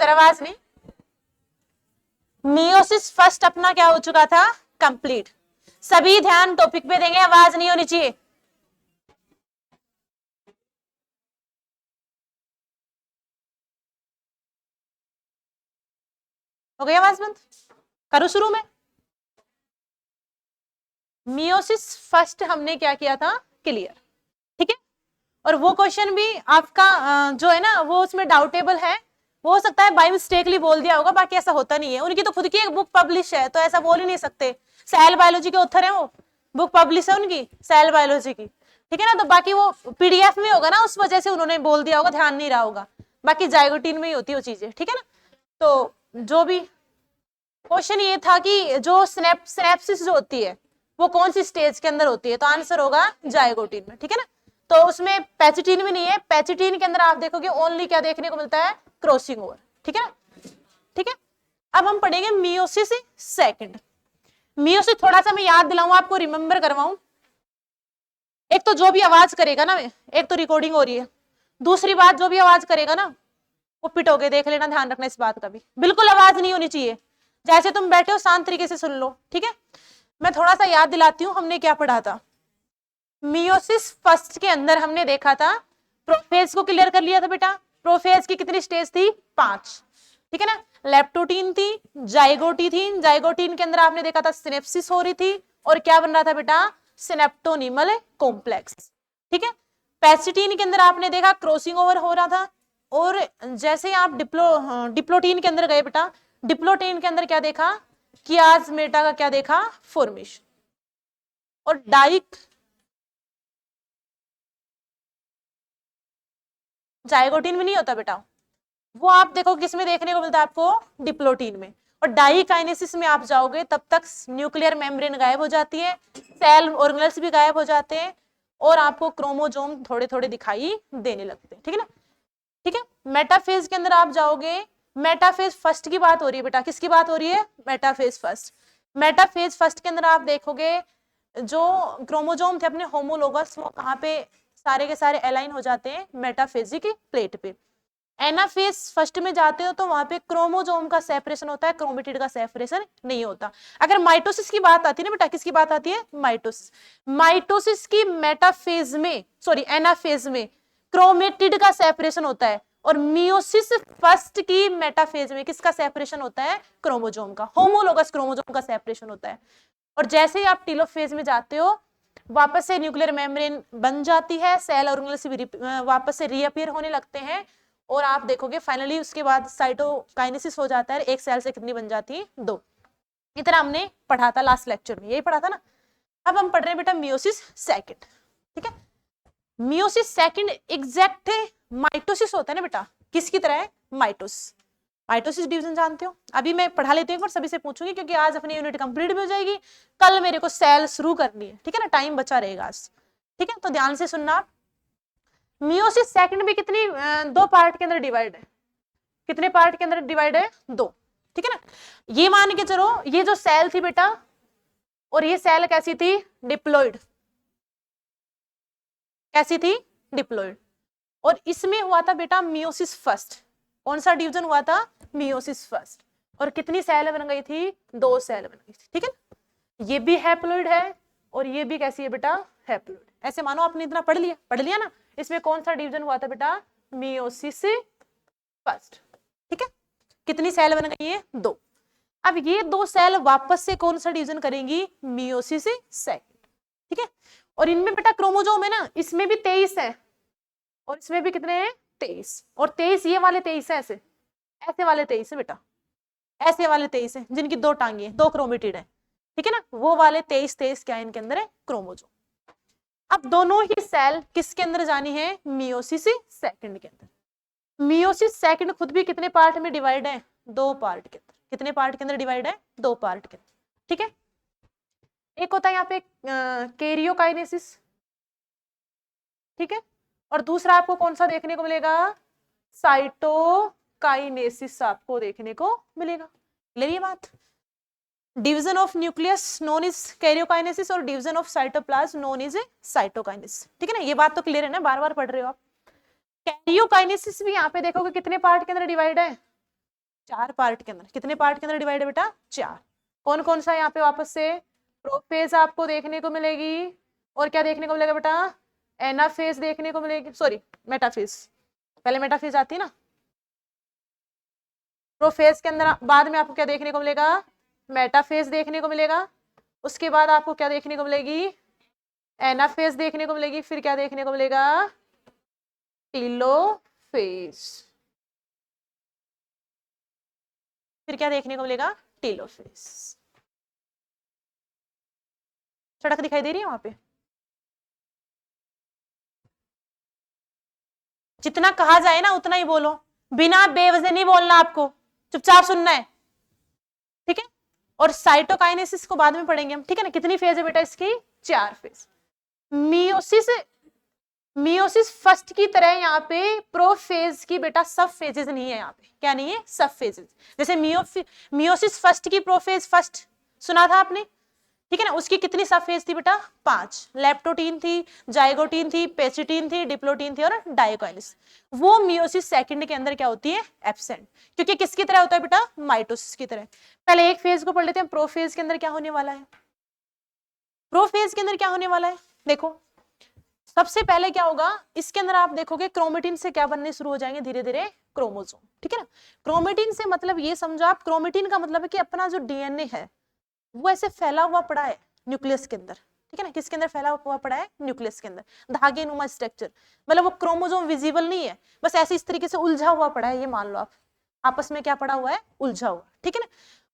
इधर आवाज नहीं। मियोसिस फर्स्ट अपना क्या हो चुका था, कंप्लीट। सभी ध्यान टॉपिक पे देंगे, आवाज नहीं होनी चाहिए। हो गई आवाज बंद, करो शुरू में। मियोसिस फर्स्ट हमने क्या किया था, क्लियर, ठीक है। और वो क्वेश्चन भी आपका जो है ना वो उसमें डाउटेबल है, हो सकता है बाय मिस्टेकली बोल दिया होगा, बाकी ऐसा होता नहीं है। उनकी तो खुद की एक बुक पब्लिश है, तो ऐसा बोल ही नहीं सकते। सेल बायोलॉजी के ऑथर है, वो बुक पब्लिश है उनकी सेल बायोलॉजी की, ठीक है ना। तो बाकी वो पीडीएफ में होगा ना, उस वजह से उन्होंने बोल दिया होगा, ध्यान नहीं रहा होगा। बाकी जाइगोटीन में ही होती है वो चीजें, ठीक है ना। तो जो भी क्वेश्चन ये था कि जो सिनेप्सिस जो होती है वो कौन सी स्टेज के अंदर होती है, तो आंसर होगा जाइगोटीन में, ठीक है ना। तो उसमें पैचिटीन भी नहीं है, पैचिटीन के अंदर आप देखोगे ओनली क्या देखने को मिलता है, क्रॉसिंग ओवर, ठीक है ना, ठीक है। अब हम पढ़ेंगे मियोसिस सेकंड। मियोसिस थोड़ा सा मैं याद दिलाऊं आपको, रिमेंबर करवाऊं। एक तो जो भी आवाज करेगा ना, एक तो रिकॉर्डिंग हो रही है, दूसरी बात जो भी आवाज करेगा ना वो पिटोगे, देख लेना, ध्यान रखना इस बात का भी, बिल्कुल आवाज नहीं होनी चाहिए। जैसे तुम बैठे हो शांत तरीके से सुन लो, ठीक है। मैं थोड़ा सा याद दिलाती हूँ हमने क्या पढ़ा था। मियोसिस फर्स्ट के अंदर हमने देखा था, प्रोफेज को क्लियर कर लिया था बेटा। प्रोफेज की कितनी स्टेज थी, 5, ठीक है ना। लेप्टोटीन थी, जाइगोटी थी, जाइगोटीन के अंदर आपने देखा था सिनेप्सिस हो रही थी, और क्या बन रहा था बेटा, सिनेप्टोनिमल कॉम्प्लेक्स, ठीक है। पैसिटीन के अंदर आपने देखा क्रॉसिंग ओवर हो रहा था। और जैसे आप डिप्लोटीन के अंदर गए बेटा, डिप्लोटीन के अंदर क्या देखा, कियाजमेटा का क्या देखा, फॉर्मेशन। और जाइगोटीन में नहीं होता बेटा, वो आप देखो किसमें देखने को मिलता है आपको, डिप्लोटीन में। और डाइकाइनेसिस में आप जाओगे तब तक न्यूक्लियर मेम्ब्रेन गायब हो जाती है, सेल ऑर्गेनेल्स भी गायब हो जाते हैं, और आपको क्रोमोजोम थोड़े थोड़े दिखाई देने लगते हैं, ठीक है ना, ठीक है। मेटाफेज के अंदर आप जाओगे, मेटाफेज फर्स्ट की बात हो रही है बेटा, किसकी बात हो रही है, मेटाफेज फर्स्ट। मेटाफेज फर्स्ट के अंदर आप देखोगे जो क्रोमोजोम थे अपने होमोलोगस, वो कहाँ पे सारे के सारे अलाइन हो जाते हैं, मेटाफेजिक प्लेट पे। एनाफेज फर्स्ट में जाते हो तो वहां पे क्रोमोजोम का सेपरेशन होता है, क्रोमेटिड का सेपरेशन नहीं होता। अगर माइटोसिस की बात आती है ना बेटा, किसकी बात आती है, माइटोसिस। माइटोसिस की मेटाफेज में, सॉरी एनाफेज में क्रोमेटिड का सेपरेशन होता है, और मियोसिस फर्स्ट की मेटाफेज में किसका सेपरेशन होता है, क्रोमोजोम का, होमोलोगस क्रोमोजोम का सेपरेशन होता है। और जैसे ही आप टीलोफेज में जाते हो वापस से न्यूक्लियर मेम्ब्रेन बन जाती है, सेल ऑर्गेनेल्स भी वापस से रीअपीयर होने लगते हैं, और आप देखोगे फाइनली उसके बाद साइटोकाइनेसिस हो जाता है, एक सेल से कितनी बन जाती है, 2। इतना हमने पढ़ा था लास्ट लेक्चर में, यही पढ़ा था ना। अब हम पढ़ रहे हैं बेटा मियोसिस सेकंड, ठीक है। मियोसिस सेकंड एग्जैक्ट माइटोसिस होता है ना बेटा, किसकी तरह है, माइटोसिस। माइटोसिस डिवीजन जानते हो, अभी मैं पढ़ा लेती हूँ एक बार, सभी से पूछूंगी क्योंकि आज अपनी यूनिट कंप्लीट भी हो जाएगी, कल मेरे को सेल शुरू करनी है, ठीक है ना, टाइम बचा रहेगा आज, ठीक है। तो ध्यान से सुनना आप। मियोसिस सेकंड भी कितनी 2 पार्ट के अंदर डिवाइड है, कितने पार्ट के अंदर डिवाइड है, 2, ठीक है ना। ये मान के चलो ये जो सेल थी बेटा, और ये सेल कैसी थी, डिप्लॉइड, कैसी थी, डिप्लॉइड। और इसमें हुआ था बेटा मियोसिस फर्स्ट, कौन सा डिवीजन हुआ था, मियोसिस फर्स्ट। और कितनी सेल बन गई थी, 2 सेल बन गई थी, ठीक है ना। ये भी हैप्लॉइड है, और ये भी कैसी है बेटा, हैप्लॉइड। ऐसे मानो आपने इतना पढ़ लिया ना। इसमें कौन सा डिवीजन हुआ था बेटा, मियोसिस फर्स्ट, ठीक है। कितनी सेल बन गई है, 2। अब ये 2 सेल वापस से कौन सा डिवीजन करेंगी, मियोसिस सेकंड, ठीक है। और इनमें बेटा क्रोमोजोम है ना, इसमें भी 23 है, और इसमें भी कितने हैं, 23। और 23 ये वाले 23 है, ऐसे ऐसे वाले 23 है बेटा, ऐसे वाले 23 है जिनकी 2 टांगे, 2 क्रोमेटिड है, ठीक है ना। वो वाले 23 क्या है, इनके अंदर है क्रोमोजोम। अब दोनों ही सेल किसके अंदर जानी है, मियोसिस सेकंड के अंदर। मियोसिस सेकंड खुद भी कितने पार्ट में डिवाइड है, 2 पार्ट के अंदर। कितने पार्ट के अंदर डिवाइड है, 2 पार्ट के अंदर, ठीक है। एक होता है यहाँ पे कैरियोकाइनेसिस, ठीक है। और दूसरा आपको कौन सा देखने को मिलेगा, साइटोकाइनेसिस आपको देखने को मिलेगा। क्लियर ये बात, division of nucleus known is karyokinesis, और division of cytoplasm known is cytokinesis, ठीक है ना। ये बात तो क्लियर है ना, बार बार पढ़ रहे हो आप। कैरियोकाइनेसिस भी यहाँ पे देखोगे कितने पार्ट के अंदर डिवाइड है, 4 पार्ट के अंदर, कितने पार्ट के अंदर डिवाइड है बेटा? 4। कौन कौन सा यहाँ पे वापस से? प्रोफेज आपको देखने को मिलेगी, और क्या देखने को मिलेगा बेटा? एनाफेज देखने को मिलेगी, सॉरी मेटाफेज, पहले मेटाफेज आती है ना। प्रोफेज के अंदर बाद में आपको क्या देखने को मिलेगा? मेटाफेज देखने को मिलेगा। उसके बाद आपको क्या देखने को मिलेगी? एनाफेज देखने को मिलेगी। फिर क्या देखने को मिलेगा? टीलोफेज। फिर क्या देखने को मिलेगा? टीलोफेज। सड़क दिखाई दे रही है वहां पे? जितना कहा जाए ना उतना ही बोलो, बिना बेवजह नहीं बोलना, आपको चुपचाप सुनना है, ठीक है? और साइटोकाइनेसिस को बाद में पढ़ेंगे हम, ठीक है ना? कितनी फेज है बेटा इसकी? 4 फेज। मियोसिस, मियोसिस फर्स्ट की तरह यहाँ पे प्रोफेज की बेटा सब फेजेस नहीं है। यहाँ पे क्या नहीं है? सब फेजेस। जैसे मियोसिस फर्स्ट की प्रोफेज फर्स्ट सुना था आपने, ठीक है ना? उसकी कितनी सब फेज थी बेटा? 5। लेप्टोटीन थी, जाइगोटीन थी, पेसिटीन थी, डिप्लोटीन थी और डाइकोइलिस। वो मियोसिस सेकंड के अंदर क्या होती है? एब्सेंट। क्योंकि किसकी तरह होता है बेटा? माइटोसिस की तरह। पहले एक फेज को पढ़ लेते हैं, प्रोफेज के अंदर क्या होने वाला है? प्रोफेज के अंदर क्या होने वाला है? देखो, सबसे पहले क्या होगा इसके अंदर? आप देखोगे क्रोमेटिन से क्या बनने शुरू हो जाएंगे धीरे धीरे? क्रोमोसोम, ठीक है ना? क्रोमेटिन से मतलब ये समझो आप, क्रोमेटिन का मतलब है कि अपना जो डीएनए है वो ऐसे फैला हुआ पड़ा है न्यूक्लियस के अंदर, ठीक है ना? किसके अंदर फैला हुआ पड़ा है? न्यूक्लियस के अंदर। धागे नुमा स्ट्रक्चर, मतलब वो क्रोमोसोम विजिबल नहीं है, बस ऐसे इस तरीके से उलझा हुआ पड़ा है। ये मान लो आप, आपस में क्या पड़ा हुआ है? उलझा हुआ, ठीक है ना?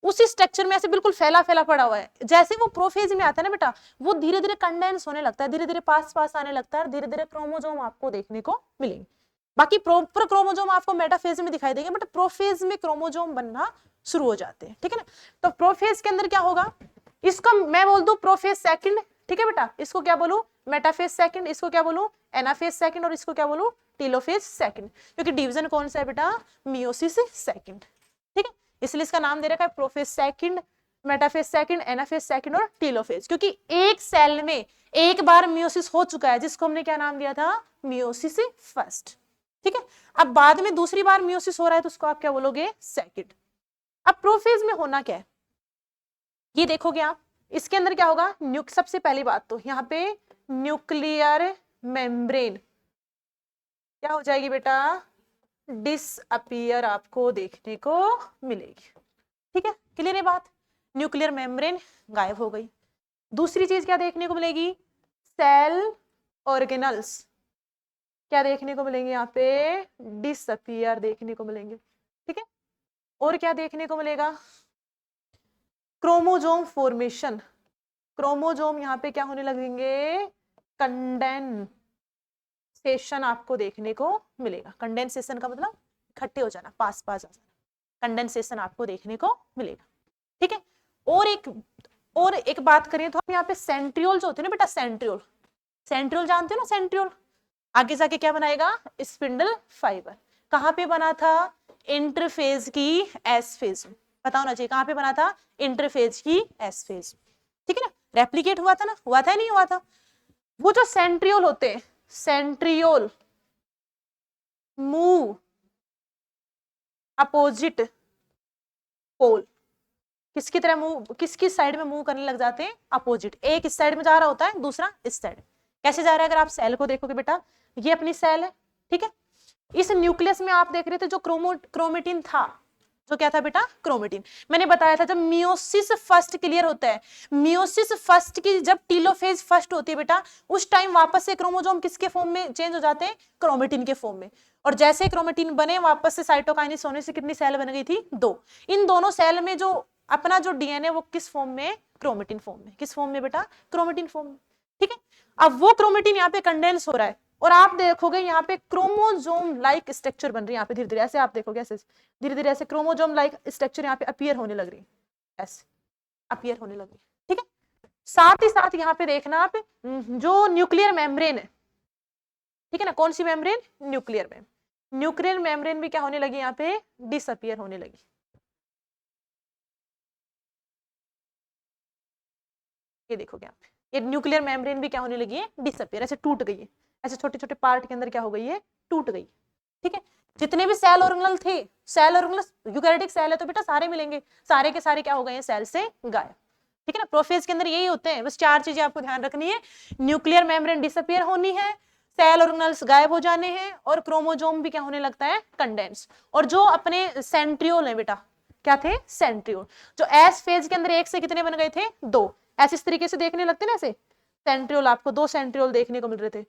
उसी स्ट्रक्चर में ऐसे बिल्कुल फैला फैला पड़ा हुआ है। जैसे वो प्रोफेज में आता है ना बेटा, वो धीरे धीरे कंडेंस होने लगता है, धीरे धीरे पास पास आने लगता है, धीरे धीरे क्रोमोसोम आपको देखने को मिलेंगे। बाकी प्रॉपर क्रोमोसोम आपको मेटाफेज में दिखाई देंगे, बट प्रोफेज में क्रोमोसोम बनना शुरू हो जाते हैं, ठीक है ना? तो प्रोफेज के अंदर क्या होगा? इसको मैं बोल दूं प्रोफेज सेकंड, ठीक है बेटा? इसको क्या बोलूं? Metaphase second. इसको क्या बोलूं? Anaphase second. और इसको क्या बोलूं? Telophase second. क्योंकि डिवीजन कौन सा है बेटा? मियोसिस सेकंड, ठीक है? इसलिए इसका नाम दे रखा है prophase second, metaphase second, anaphase second और टीलोफेज। क्योंकि एक सेल में एक बार मियोसिस हो चुका है, जिसको हमने क्या नाम दिया था? मियोसिस फर्स्ट, ठीक है? अब बाद में दूसरी बार मियोसिस हो रहा है तो उसको आप क्या बोलोगे? सेकंड। अब प्रोफेज में होना क्या है ये देखोगे आप। इसके अंदर क्या होगा? सबसे पहली बात तो यहाँ पे न्यूक्लियर मेम्ब्रेन क्या हो जाएगी बेटा? डिसअपियर आपको देखने को मिलेगी, ठीक है? क्लियर है बात? न्यूक्लियर मेम्ब्रेन गायब हो गई। दूसरी चीज क्या देखने को मिलेगी? सेल ऑर्गेनल्स क्या देखने को मिलेंगे? यहाँ पे डिसअपियर देखने को मिलेंगे, ठीक है? और क्या देखने को मिलेगा? क्रोमोजोम फॉर्मेशन, क्रोमोजोम यहाँ पे क्या होने लगेंगे? कंडेंसेशन आपको देखने को मिलेगा। कंडेंसेशन का मतलब इकट्ठे हो जाना, पास पास आ जाना, कंडेंसेशन आपको देखने को मिलेगा, ठीक है? और एक बात करें तो हम यहाँ पे सेंट्रियोल जो होते हैं ना बेटा, सेंट्रियोल, सेंट्रियोल जानते हो ना? सेंट्रियोल आगे जाके क्या बनाएगा? Spindle fibre. कहाँ पे बना था? इंटरफेज की एस फेज में। पता होना चाहिए कहाँ पे बना था? इंटरफेज की एस फेज, ठीक है ना? रेप्लिकेट हुआ था ना? हुआ था नहीं हुआ था? वो जो सेंट्रियोल होते हैं, सेंट्रियोल मूव अपोजिट पोल। किसकी तरह मूव, किसकी साइड में मूव करने लग जाते हैं? अपोजिट। एक इस साइड में जा रहा होता है, दूसरा इस साइड। कैसे जा रहा है? अगर आप सेल को देखोगे बेटा, ये अपनी सेल है, ठीक है? इस न्यूक्लियस में आप देख रहे थे जो क्रोमेटिन था, जो क्या था बेटा? क्रोमेटिन। मैंने बताया था जब मियोसिस फर्स्ट क्लियर होता है, मियोसिस फर्स्ट की जब टीलोफेज फर्स्ट होती है बेटा, उस टाइम वापस से क्रोमोसोम किसके फॉर्म में चेंज हो जाते हैं? क्रोमेटिन के फॉर्म में। और जैसे क्रोमेटिन बने, वापस से साइटोकाइनेसिस होने से कितनी सेल बन गई थी? 2। इन दोनों सेल में जो अपना जो डीएनए वो किस फॉर्म में? क्रोमेटिन फॉर्म में। किस फॉर्म में बेटा? क्रोमेटिन फॉर्म में, ठीक है? अब वो क्रोमेटिन यहाँ पे कंडेंस हो रहा है और आप देखोगे यहाँ पे क्रोमोजोम लाइक स्ट्रक्चर बन रही है। यहाँ पे धीरे धीरे ऐसे आप देखोगे, ऐसे धीरे धीरे ऐसे क्रोमोजोम लाइक स्ट्रक्चर यहाँ पे अपीयर होने लग रही है, ऐसे अपीयर होने लग रही है, ठीक है? साथ ही साथ यहाँ पे देखना आप जो न्यूक्लियर मेम्ब्रेन है, ठीक है ना? कौन सी membrane? Nuclear membrane. Nuclear membrane भी क्या होने लगी? यहाँ पे डिसअपियर होने लगी। ये देखोगे आप, ये न्यूक्लियर मेम्ब्रेन भी क्या होने लगी है? डिसअपियर, ऐसे टूट गई है, ऐसे छोटे छोटे पार्ट के अंदर क्या हो गई है? टूट गई, ठीक है? जितने भी सेल ऑर्गेनल थे, सेल ऑर्गेनल यूकैरियोटिक सेल है तो बेटा सारे मिलेंगे, सारे के सारे क्या हो गए हैं, सेल से गायब। ठीक है ना, प्रोफेज के अंदर यही होते हैं, बस 4 चीजें आपको ध्यान रखनी है, न्यूक्लियर मेम्ब्रेन डिसअपियर होनी है, सेल ऑर्गेनल्स गायब हो जाने हैं, और क्रोमोजोम भी क्या होने लगता है, कंडेंस। और जो अपने सेंट्रियोल है बेटा, क्या थे, सेंट्रियोल, जो एस फेज के अंदर एक से कितने बन गए थे, 2, ऐसे इस तरीके से देखने लगते ना, ऐसे सेंट्रियोल, आपको 2 सेंट्रियोल देखने को मिल रहे थे,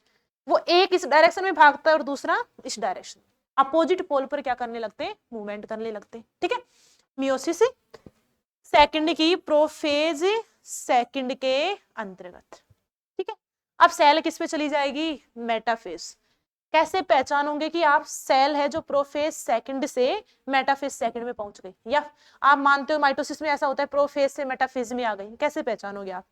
वो एक इस डायरेक्शन में भागता है और दूसरा इस डायरेक्शन, अपोजिट पोल पर क्या करने लगते हैं, मूवमेंट करने लगते हैं। ठीक है, मियोसिस सेकंड की प्रोफेज सेकंड के अंतर्गत। ठीक है, अब सेल किस पे चली जाएगी, मेटाफेज। कैसे पहचानोगे कि आप सेल है जो प्रोफेज सेकंड से मेटाफेज सेकंड में पहुंच गई, या आप मानते हो माइटोसिस में ऐसा होता है प्रोफेज से मेटाफेज में आ गई, कैसे पहचानोगे आप,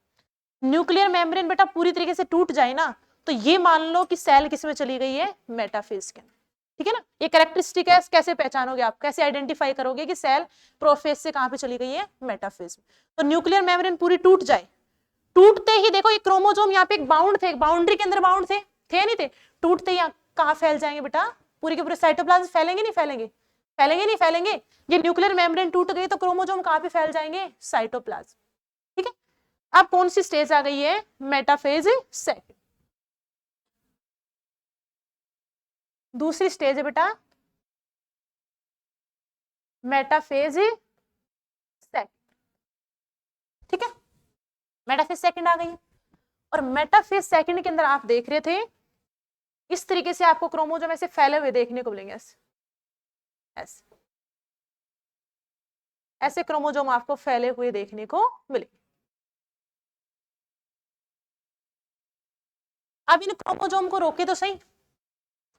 न्यूक्लियर मेम्ब्रेन बेटा पूरी तरीके से टूट जाए ना, तो ये मान लो कि सेल किस में चली गई है, मेटाफेज के। ठीक है ना, ये कैरेक्टरिस्टिक है, कैसे पहचानोगे आप, कैसे आइडेंटिफाई करोगे कि सेल प्रोफेज से कहां पे चली गई है, मेटाफेज में। तो न्यूक्लियर मेम्ब्रेन पूरी टूट जाए, टूटते ही देखो ये क्रोमोजोम यहाँ पे एक बाउंड थे, एक बाउंड्री के अंदर बाउंड थे नहीं थे, टूटते ही कहाँ फैल जाएंगे बेटा, पूरी के पूरे साइटोप्लाज्म फैलेंगे नहीं फैलेंगे, फैलेंगे नहीं फैलेंगे, ये न्यूक्लियर मेम्ब्रेन टूट गई तो क्रोमोजोम कहाँ पे फैल जाएंगे, साइटोप्लाज्म। ठीक है, अब कौन सी स्टेज आ गई है, मेटाफेज सेकंड। दूसरी स्टेज है बेटा मेटाफेज सेकंड। ठीक है, मेटाफेज सेकंड आ गई, और मेटाफेज सेकंड के अंदर आप देख रहे थे इस तरीके से आपको क्रोमोसोम ऐसे फैले हुए देखने को मिलेंगे, ऐसे ऐसे ऐसे क्रोमोसोम आपको फैले हुए देखने को मिलेंगे। अब इन क्रोमोसोम को रोके तो सही,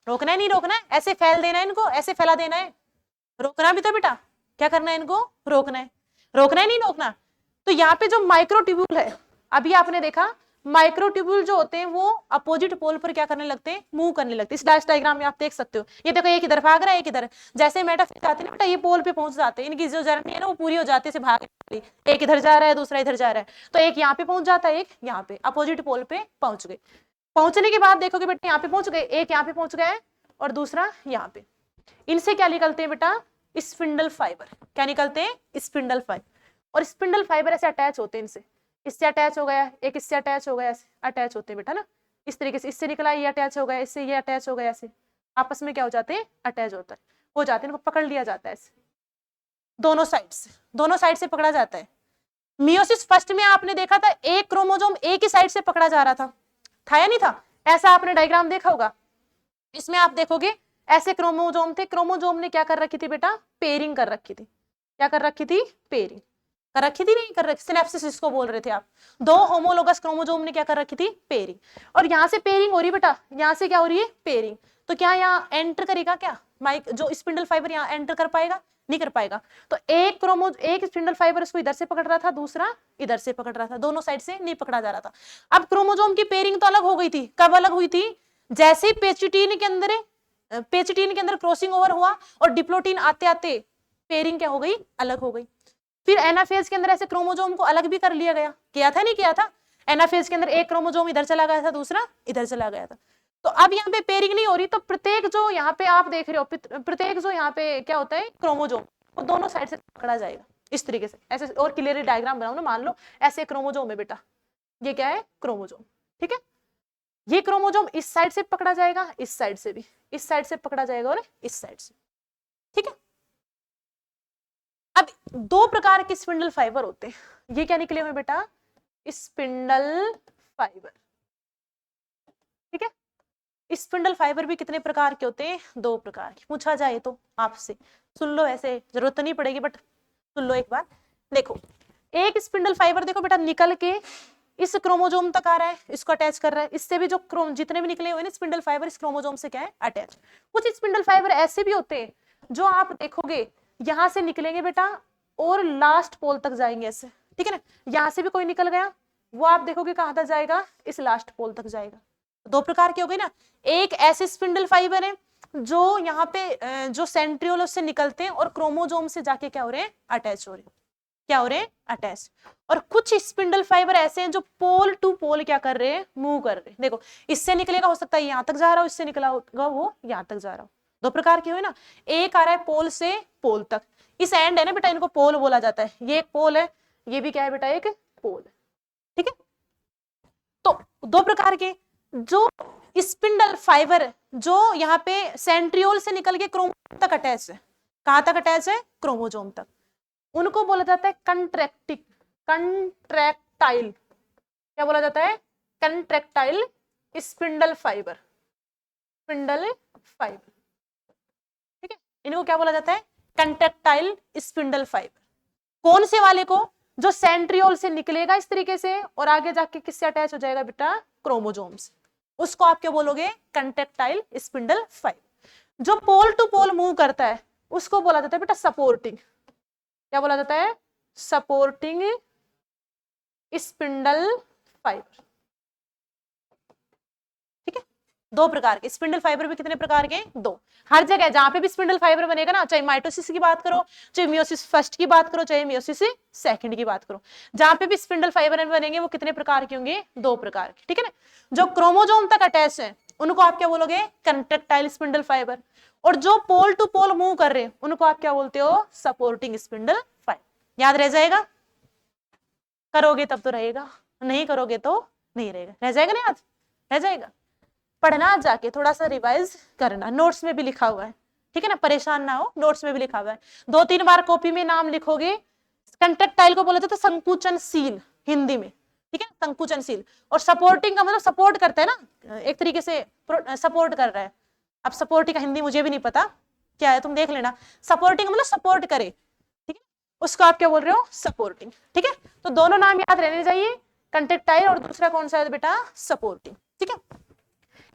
रोकना है नहीं रोकना है, ऐसे फैल देना है इनको, ऐसे फैला देना है, रोकना भी तो बेटा, क्या करना है इनको, रोकना है, रोकना है नहीं रोकना। तो यहाँ पे जो माइक्रोट्यूब्यूल है, अभी आपने देखा माइक्रोट्यूब्यूल जो होते हैं वो अपोजिट पोल पर क्या करने लगते हैं, मूव करने लगते हैं। इस डायस डायग्राम में आप देख सकते हो, ये देखो एक इधर भाग रहा है एक इधर, जैसे मेटाफेज आते हैं ना बेटा ये पोल पे पहुंच जाते हैं, इनकी जो जर्नी है ना वो पूरी हो जाती है, भाग एक इधर जा रहा है दूसरा इधर जा रहा है, तो एक यहाँ पे पहुंच जाता है, एक यहाँ पे, अपोजिट पोल पे पहुंच गए। पहुंचने के बाद देखोगे बेटा यहाँ पे पहुंच गए, एक यहाँ पे पहुंच गया है और दूसरा यहाँ पे, इनसे क्या निकलते हैं बेटा, स्पिंडल फाइबर। क्या निकलते हैं, स्पिंडल फाइबर, और स्पिंडल फाइबर ऐसे अटैच होते हैं इनसे, इससे अटैच हो गया, एक इससे अटैच हो गया, ऐसे अटैच होते हैं बेटा ना, इस तरीके से, इससे निकला ये अटैच हो गया, इससे ये अटैच हो गया, ऐसे आपस में क्या हो जाते हैं, अटैच होता है, हो जाते हैं, इनको पकड़ लिया जाता है ऐसे दोनों साइड से, दोनों साइड से पकड़ा जाता है। मियोसिस फर्स्ट में आपने देखा था एक क्रोमोसोम एक ही साइड से पकड़ा जा रहा था या नहीं था, ऐसा आपने डायग्राम देखा होगा। इसमें आप देखोगे ऐसे क्रोमोसोम थे, क्रोमोसोम ने क्या कर रखी थी बेटा, पेयरिंग कर रखी थी, क्या कर रखी थी, पेयरिंग कर रखी थी, नहीं कर रखी, सिनेप्सिस इसको बोल रहे थे आप, दो होमोलोगस क्रोमोसोम ने क्या कर रखी थी, पेयरिंग, और यहाँ से पेयरिंग हो रही बेटा, यहाँ से क्या हो रही है, पेयरिंग, तो क्या यहाँ एंटर करेगा क्या माइक, जो स्पिंडल फाइबर यहाँ एंटर कर पाएगा, नहीं कर पाएगा। तो एक स्पिंडल फाइबर इसको इधर से पकड़ रहा था, दूसरा इधर से पकड़ रहा था, दोनों साइड से नहीं पकड़ा जा रहा था। अब क्रोमोसोम की पेयरिंग तो अलग हो गई थी, कब अलग हुई थी, जैसे ही पेचिटीन के अंदर क्रॉसिंग ओवर हुआ और डिप्लोटीन आते आते पेयरिंग क्या हो गई, अलग हो गई। फिर एनाफेज के अंदर ऐसे क्रोमोसोम को अलग भी कर लिया गया, किया था नहीं किया था, एनाफेज के अंदर एक क्रोमोसोम इधर चला गया था, दूसरा इधर चला गया था। तो अब यहाँ पे पेयरिंग नहीं हो रही, तो प्रत्येक जो यहाँ पे आप देख रहे हो, प्रत्येक जो यहाँ पे क्या होता है क्रोमोसोम, वो दोनों साइड से पकड़ा जाएगा इस तरीके से, ऐसे और क्लियरली डायग्राम बनाओ ना, मान लो ऐसे क्रोमोसोम है बेटा, ये क्या है क्रोमोसोम, ठीक है, ये क्रोमोसोम इस साइड से पकड़ा जाएगा, इस साइड से भी, इस साइड से पकड़ा जाएगा और इस साइड से, ठीक है। अब दो प्रकार के स्पिंडल फाइबर होते हैं, ये क्या निकले हुए बेटा, स्पिंडल फाइबर, ठीक है। स्पिंडल फाइबर भी कितने प्रकार के होते हैं, दो प्रकार के, पूछा जाए तो आपसे, सुन लो, ऐसे जरूरत तो नहीं पड़ेगी बट सुन लो एक बार। देखो एक स्पिंडल फाइबर देखो बेटा निकल के इस क्रोमोसोम तक आ रहा है, इसको अटैच कर रहा है, इससे भी जो जितने भी निकले हुए ना स्पिंडल फाइबर इस क्रोमोसोम से क्या है अटैच। कुछ स्पिंडल फाइबर ऐसे भी होते हैं जो आप देखोगे यहां से निकलेंगे बेटा और लास्ट पोल तक जाएंगे ऐसे, ठीक है ना, यहां से भी कोई निकल गया वो आप देखोगे कहां तक जाएगा, इस लास्ट पोल तक जाएगा। दो प्रकार के हो गए ना, एक ऐसे स्पिंडल फाइबर है जो यहाँ पे जो सेंट्रियोल उससे निकलते हैं और क्रोमोसोम से जाके क्या हो रहे हैं अटैच हो रहे हैं, क्या हो रहे हैं अटैच। और कुछ स्पिंडल फाइबर ऐसे हैं जो पोल टू पोल क्या कर रहे हैं, मूव कर रहे हैं। देखो इससे निकलेगा, हो सकता है यहाँ तक जा रहा हो, इससे निकला होगा वो यहाँ तक जा रहा हो, दो प्रकार के हुए ना, एक आ रहा है पोल से पोल तक, इस एंड है ना बेटा, इनको पोल बोला जाता है, ये एक पोल है, ये भी क्या है बेटा, एक पोल है, ठीक है। तो दो प्रकार के, जो स्पिंडल फाइबर जो यहाँ पे सेंट्रियोल से निकल के क्रोमोसोम तक अटैच है, कहां तक अटैच है, क्रोमोसोम तक, उनको बोला जाता है कंट्रैक्टाइल, क्या बोला जाता है, contractile spindle fibre, spindle fibre, ठीक है, इनको क्या बोला जाता है, कंट्रैक्टाइल स्पिंडल फाइबर। कौन से वाले को, जो सेंट्रियोल से निकलेगा इस तरीके से और आगे जाके किससे अटैच हो जाएगा बेटा, क्रोमोसोम से, उसको आप क्या बोलोगे, कंट्रैक्टाइल स्पिंडल फाइबर। जो पोल टू पोल मूव करता है उसको बोला जाता है बेटा सपोर्टिंग, क्या बोला जाता है, सपोर्टिंग स्पिंडल फाइबर, ठीक है। दो प्रकार के स्पिंडल फाइबर भी, कितने प्रकार के, दो। हर जगह जहां पे भी स्पिंडल फाइबर बनेगा ना, चाहे माइटोसिस की बात करो, चाहे मियोसिस फर्स्ट की बात करो, चाहे मियोसिस सेकंड की बात करो, जहां पे भी स्पिंडल फाइबर बनेंगे वो कितने प्रकार के होंगे, दो प्रकार के, ठीक है ना। जो क्रोमोसोम तक अटैच है उनको आप क्या बोलोगे, कंट्रैक्टाइल स्पिंडल फाइबर, और जो पोल टू पोल मूव कर रहे हैं उनको आप क्या बोलते हो, सपोर्टिंग स्पिंडल फाइबर। याद रह जाएगा, करोगे तब तो रहेगा, नहीं करोगे तो नहीं रहेगा, रह जाएगा ना, याद रह जाएगा। पढ़ना जाके थोड़ा सा रिवाइज करना, नोट्स में भी लिखा हुआ है, ठीक है ना, परेशान ना हो, नोट्स में भी लिखा हुआ है, 2-3 बार कॉपी में नाम लिखोगे। कंट्रैक्टाइल को बोला जाता है संकुचनशील हिंदी में, ठीक है, संकुचनशील, और सपोर्टिंग का मतलब सपोर्ट करता है ना, एक तरीके से सपोर्ट कर रहा है। अब सपोर्टिंग का हिंदी मुझे भी नहीं पता क्या है, तुम देख लेना, सपोर्टिंग मतलब सपोर्ट करे, ठीक है, उसको आप क्या बोल रहे हो, सपोर्टिंग, ठीक है। तो दोनों नाम याद रहने चाहिए, कंट्रैक्टाइल और दूसरा कौन सा है बेटा, सपोर्टिंग, ठीक है।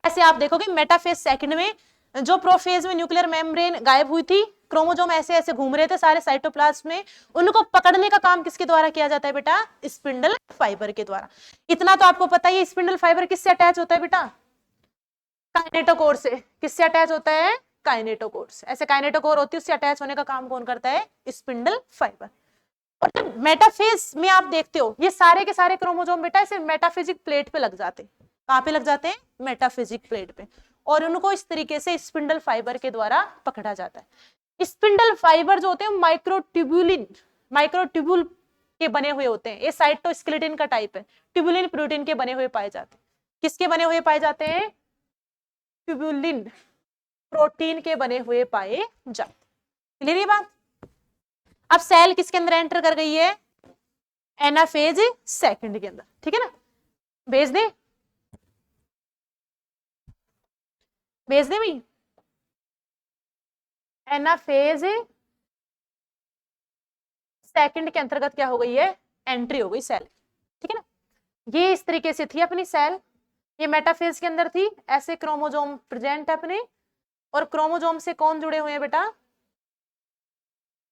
ऐसे आप देखोगे मेटाफेज सेकंड में, जो प्रोफेज में न्यूक्लियर मेम्ब्रेन गायब हुई थी, क्रोमोसोम ऐसे ऐसे घूम रहे थे सारे साइटोप्लाज्म में, उनको पकड़ने का काम किसके द्वारा किया जाता है बेटा, स्पिंडल फाइबर के द्वारा। इतना तो आपको पता ही है, स्पिंडल फाइबर किससे अटैच होता है बेटा, काइनेटोकोर से। किससे अटैच होता है, काइनेटोकोर से। ऐसे काइनेटोकोर होती है, उससे अटैच होने का काम कौन करता है, स्पिंडल फाइबर। और जब मेटाफेज में आप देखते हो, ये सारे के सारे क्रोमोसोम बेटा ऐसे मेटाफिजिक प्लेट पे लग जाते हैं, कहां पे लग जाते हैं, मेटाफिजिक प्लेट पे, और उनको इस तरीके से स्पिंडल फाइबर के द्वारा पकड़ा जाता है। स्पिंडल फाइबर जो होते हैं माइक्रोट्यूब्यूल के बने हुए होते हैं, ये साइटोस्केलेटन का टाइप है, ट्यूबुलिन प्रोटीन के बने हुए पाए जाते हैं। किसके बने हुए पाए जाते हैं, ट्यूबुलिन प्रोटीन के बने हुए पाए जाते। क्लियर ये बात। अब सेल किसके अंदर एंटर कर गई है, एनाफेज सेकंड के अंदर, ठीक है ना, भेज दे भाई, एनाफेज सेकंड के अंतर्गत क्या हो गई है, एंट्री हो गई सेल, ठीक है ना। ये इस तरीके से थी अपनी सेल, ये मेटाफेज के अंदर थी, ऐसे क्रोमोसोम प्रेजेंट है अपने, और क्रोमोसोम से कौन जुड़े हुए हैं बेटा,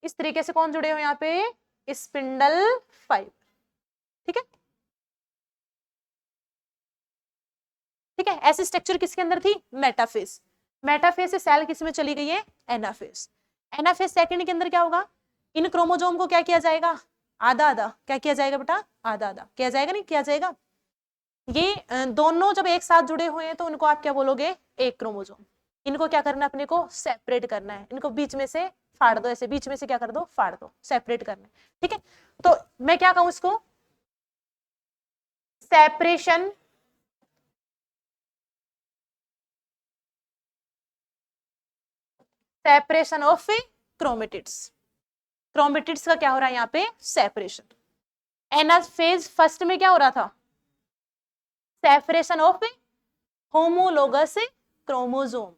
इस तरीके से कौन जुड़े हुए हैं यहाँ पे, स्पिंडल फाइबर, ठीक है, ठीक है। ऐसी स्ट्रक्चर किसके अंदर थी, मेटाफेज। मेटाफेज से सेल किस में चली गई है, एनाफेज। एनाफेज सेकंड के अंदर क्या होगा, इन क्रोमोसोम को क्या किया जाएगा, आधा आधा, क्या किया जाएगा बेटा, आधा आधा किया जाएगा, नहीं किया जाएगा। ये दोनों जब एक साथ जुड़े हुए हैं तो उनको आप क्या बोलोगे, एक क्रोमोसोम। इनको क्या करना है, अपने को सेपरेट करना है, इनको बीच में से फाड़ दो, ऐसे बीच में से क्या कर दो, फाड़ दो, सेपरेट करना है, ठीक है। तो मैं क्या कहूं इसको, separation separation of chromatids. Chromatids का क्या हो रहा है यहाँ पे, सेपरेशन। एनाफेज फर्स्ट में क्या हो रहा था, सेपरेशन ऑफ होमोलोगस क्रोमोसोम।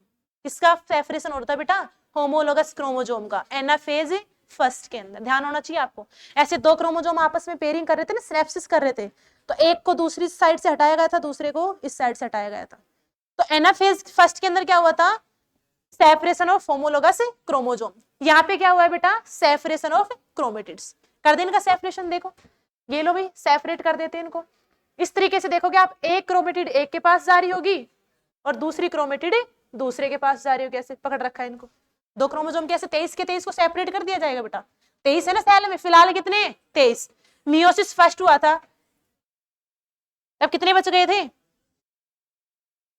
किसका सेपरेशन होता है बेटा, होमोलोगस क्रोमोसोम का, एनाफेज फर्स्ट के अंदर। ध्यान होना चाहिए आपको, ऐसे दो क्रोमोसोम आपस में पेयरिंग कर रहे थे ना, सिनेप्सिस कर रहे थे, तो एक को दूसरी साइड से हटाया गया था, दूसरे को इस साइड से हटाया गया था। तो एनाफेज फर्स्ट के अंदर क्या हुआ था, सेपरेशन ऑफ होमोलोगस क्रोमोसोम। यहाँ पे क्या हुआ है बेटा, सेपरेशन ऑफ क्रोमेटिड्स। कर दे इनका सेपरेशन, देखो ये लो भाई, सेपरेट कर देते हैं इनको। इस तरीके से देखोगे आप, एक क्रोमेटिड एक के पास जा रही होगी और दूसरी क्रोमेटिड दूसरे के पास जा रही होगी, ऐसे पकड़ रखा है इनको। दो क्रोमोसोम कैसे 23 के 23 को सेपरेट कर दिया जाएगा बेटा, 23 है ना सेल में फिलहाल, कितने 23। मियोसिस फर्स्ट हुआ था तब कितने बच गए थे,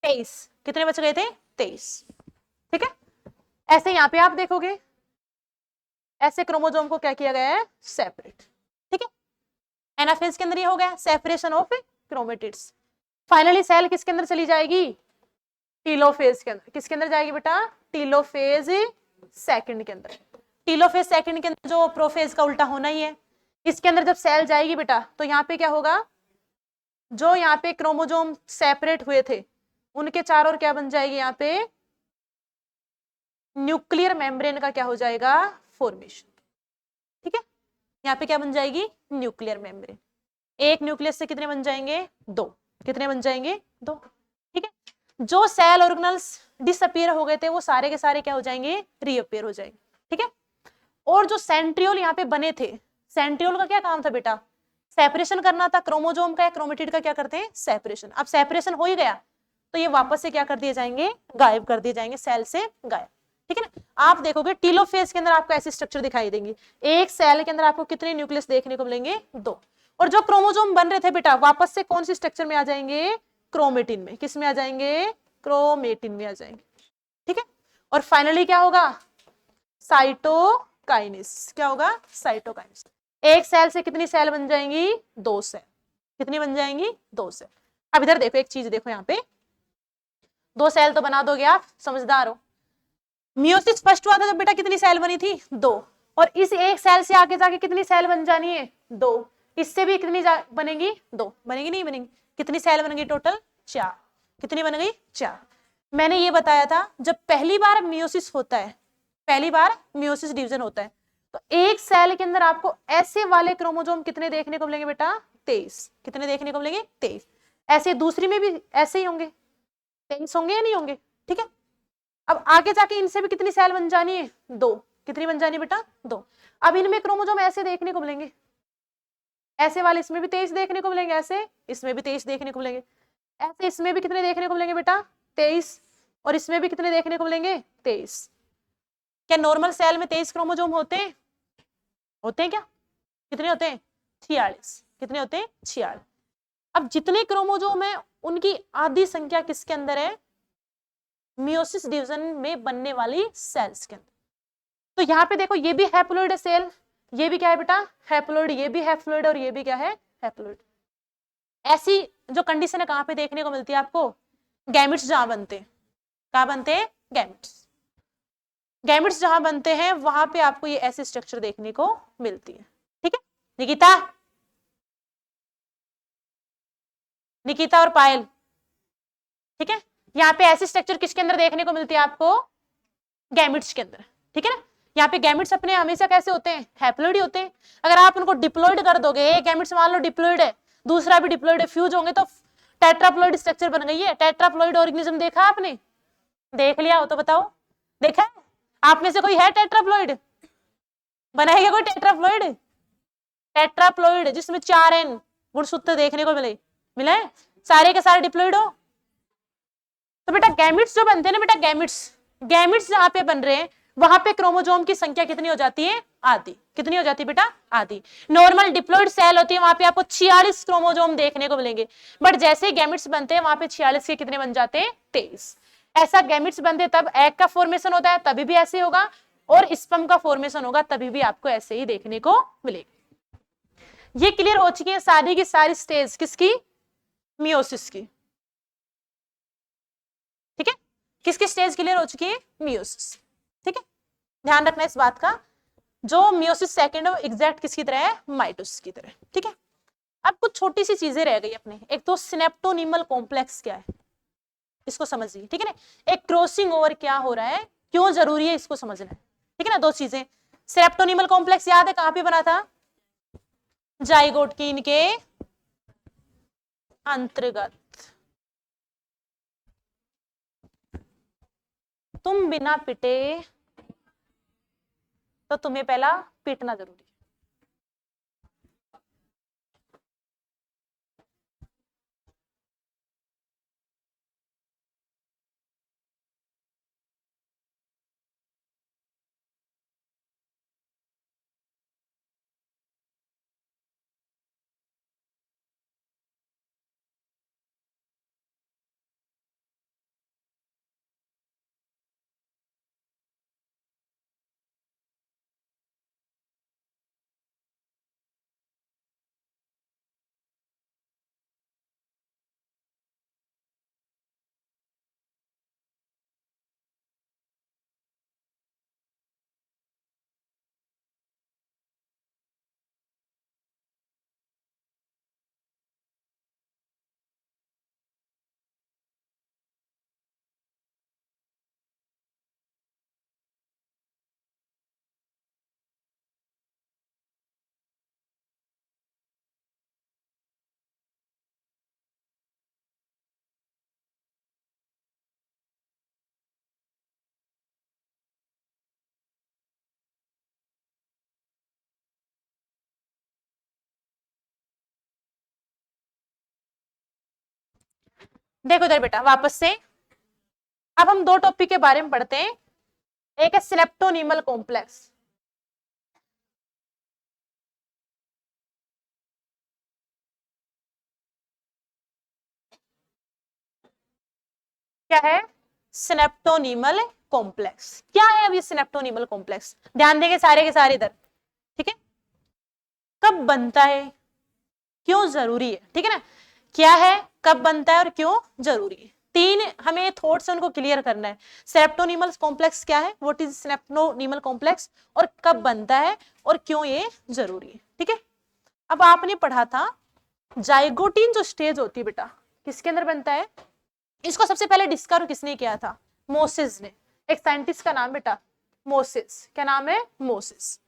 23। कितने बच गए थे, 23, ठीक है। ऐसे यहाँ पे आप देखोगे, ऐसे क्रोमोसोम को क्या किया गया है, सेपरेट। ठीक है, एनाफेज के अंदर ये हो गया separation of chromatids. Finally cell किसके अंदर चली जाएगी, टीलोफेज के अंदर। किसके अंदर जाएगी बेटा, टीलोफेज सेकंड के अंदर। टीलोफेज सेकंड के अंदर जो प्रोफेज का उल्टा होना ही है। इसके अंदर जब सेल जाएगी बेटा, तो यहाँ पे क्या होगा, जो यहाँ पे क्रोमोसोम सेपरेट हुए थे उनके चारों ओर क्या बन जाएगी, यहाँ पे न्यूक्लियर मेम्ब्रेन का क्या हो जाएगा, फॉर्मेशन। ठीक है, यहाँ पे क्या बन जाएगी, न्यूक्लियर मेम्ब्रेन। एक न्यूक्लियस से कितने बन जाएंगे, दो। कितने बन जाएंगे, दो। ठीक है, जो सेल ऑर्गेनल्स डिसअपियर हो गए थे वो सारे के सारे क्या हो जाएंगे, रीअपियर हो जाएंगे। ठीक है, और जो सेंट्रियोल यहाँ पे बने थे, सेंट्रियोल का क्या काम था बेटा, सेपरेशन करना था क्रोमोसोम का या क्रोमेटिड का, क्या करते हैं, सेपरेशन। अब सेपरेशन हो ही गया तो ये वापस से क्या कर दिए जाएंगे, गायब कर दिए जाएंगे, सेल से गायब। ठीक है ना, आप देखोगे टीलोफेज के अंदर आपको ऐसे स्ट्रक्चर दिखाई देंगे। एक सेल के अंदर आपको कितने न्यूक्लियस देखने को मिलेंगे, दो। और जो क्रोमोसोम बन रहे थे बेटा वापस से कौन सी स्ट्रक्चर में आ जाएंगे, क्रोमेटिन में। किस में आ जाएंगे, क्रोमेटिन में आ जाएंगे। ठीक है, और फाइनली क्या होगा, साइटोकाइनेसिस। क्या होगा, साइटोकाइनेसिस। एक सेल से कितनी सेल बन जाएंगी, दो सेल। कितनी बन जाएंगी, दो सेल। अब इधर देखो, एक चीज देखो, यहाँ पे दो सेल तो बना दोगे आप, समझदार हो। मियोसिस फर्स्ट हुआ था तो बेटा कितनी सेल बनी थी, दो। और इस एक सेल से आगे जाके कितनी सेल बन जानी है, दो। इससे भी कितनी बनेगी, दो। बनेगी नहीं बनेगी, कितनी सेल बनेगी टोटल, चार। कितनी बन गई, चार। मैंने ये बताया था जब पहली बार मियोसिस होता है, पहली बार मियोसिस डिवीजन होता है, तो एक सेल के अंदर आपको ऐसे वाले क्रोमोसोम कितने देखने को मिलेंगे बेटा, 23। कितने देखने को मिलेंगे, 23। ऐसे दूसरी में भी ऐसे ही होंगे, 23 होंगे या नहीं होंगे। ठीक है, अब आगे जाके इनसे भी कितनी सेल बन जानी है, दो। कितनी बन जानी बेटा, दो। अब इनमें क्रोमोसोम ऐसे देखने को मिलेंगे, ऐसे वाले इसमें भी 23 देखने को मिलेंगे, ऐसे इसमें भी 23 देखने को मिलेंगे, ऐसे इसमें भी कितने देखने को मिलेंगे बेटा, 23। और इसमें भी कितने देखने को मिलेंगे, 23। क्या नॉर्मल सेल में 23 क्रोमोसोम होते हैं, होते हैं क्या, कितने होते हैं, 46। कितने होते हैं, 46। अब जितने क्रोमोसोम है उनकी आधी संख्या किसके अंदर है, मियोसिस डिवीजन में बनने वाली सेल्स के अंदर। तो यहाँ पे देखो, ये भी हैप्लोइड सेल, ये भी क्या है बेटा, हैप्लोइड, ये भी हैप्लोइड, और ये भी क्या है, हैप्लोइड। ऐसी जो कंडीशन है कहां पे देखने को मिलती है आपको, गैमिट्स जहां बनते हैं। कहां बनते हैं, गैमिट्स। गैमिट्स जहां बनते हैं वहां पे आपको ये ऐसी स्ट्रक्चर देखने को मिलती है। ठीक है, निकिता, निकिता और पायल। ठीक है, यहाँ पे ऐसी स्ट्रक्चर किसके अंदर देखने को मिलती है आपको, गैमिट्स के अंदर। ठीक है ना, यहाँ पे गैमिट्स अपने हमेशा कैसे होते हैं, हैप्लोइड होते हैं। अगर आप उनको डिप्लॉइड कर दोगे, एक गैमिट्स मान लो डिप्लॉइड है, दूसरा भी डिप्लॉइड है, फ्यूज होंगे तो टेट्राप्लॉइड स्ट्रक्चर बन गई है। टेट्राप्लॉइड ऑर्गेनिज्म देखा आपने, देख लिया हो तो बताओ, देखा है आप में से कोई है टेट्राप्लॉइड, बनाएगा कोई टेट्राप्लॉइड, टेट्राप्लॉइड जिसमें 4 एन गुणसूत्र देखने को मिले, मिला है, सारे के सारे डिप्लॉइड हो। तो बेटा गैमिट्स जो बनते हैं ना बेटा, गैमिट्स, गैमिट्स जहां पे बन रहे हैं वहां पे क्रोमोसोम की संख्या कितनी हो जाती है, आधी। कितनी हो जाती है बेटा, आधी। नॉर्मल डिप्लॉइड सेल होती है वहां पे आपको 46 क्रोमोसोम देखने को मिलेंगे, बट जैसे गैमिट्स बनते हैं वहां पे 46 के कितने बन जाते हैं, 23। ऐसा गैमिट्स बनते तब एग का फॉर्मेशन होता है, तभी भी ऐसे होगा, और स्पर्म का फॉर्मेशन होगा तभी भी आपको ऐसे ही देखने को मिलेगा। ये क्लियर हो चुकी है सारी की सारी स्टेज किसकी, मियोसिस की। ठीक है, किसकी स्टेज क्लियर हो चुकी है, मियोसिस। ठीक है, ध्यान रखना इस बात का, जो मियोसिस सेकंड है वो एग्जैक्ट किसकी तरह है, माइटोसिस की तरह। ठीक है, अब कुछ छोटी सी चीजें रह गई अपने, एक तो सिनेप्टोनीमल कॉम्प्लेक्स क्या है, इसको समझिए। ठीक है ना, एक क्रॉसिंग ओवर क्या हो रहा है, क्यों जरूरी है, इसको समझना है। ठीक है ना, दो चीजें। सिनेप्टोनीमल कॉम्प्लेक्स याद है कहां पे बना था, जाइगोट की इनके अंतर्गत। तुम बिना पिटे तो तुम्हें पहला पीटना जरूरी। देखो इधर बेटा वापस से, अब हम दो टॉपिक के बारे में पढ़ते हैं। एक है सिनेप्टोनीमल कॉम्प्लेक्स। क्या है? सिनेप्टोनीमल कॉम्प्लेक्स। क्या है अब ये सिनेप्टोनीमल कॉम्प्लेक्स? ध्यान देंगे सारे के सारे इधर, ठीक है। कब बनता है, क्यों जरूरी है, ठीक है ना। क्या है, कब बनता है और क्यों जरूरी है, तीन हमें थॉट्स उनको क्लियर करना है। सिनेप्टोनीमल कॉम्प्लेक्स क्या है, व्हाट इज सिनेप्टोनीमल कॉम्प्लेक्स, और कब बनता है और क्यों ये जरूरी है, ठीक है। अब आपने पढ़ा था जाइगोटीन जो स्टेज होती है बेटा, किसके अंदर बनता है? इसको सबसे पहले डिस्कवर किसने किया था? मोसेस ने। एक साइंटिस्ट का नाम बेटा मोसेस। क्या नाम है? मोसेस।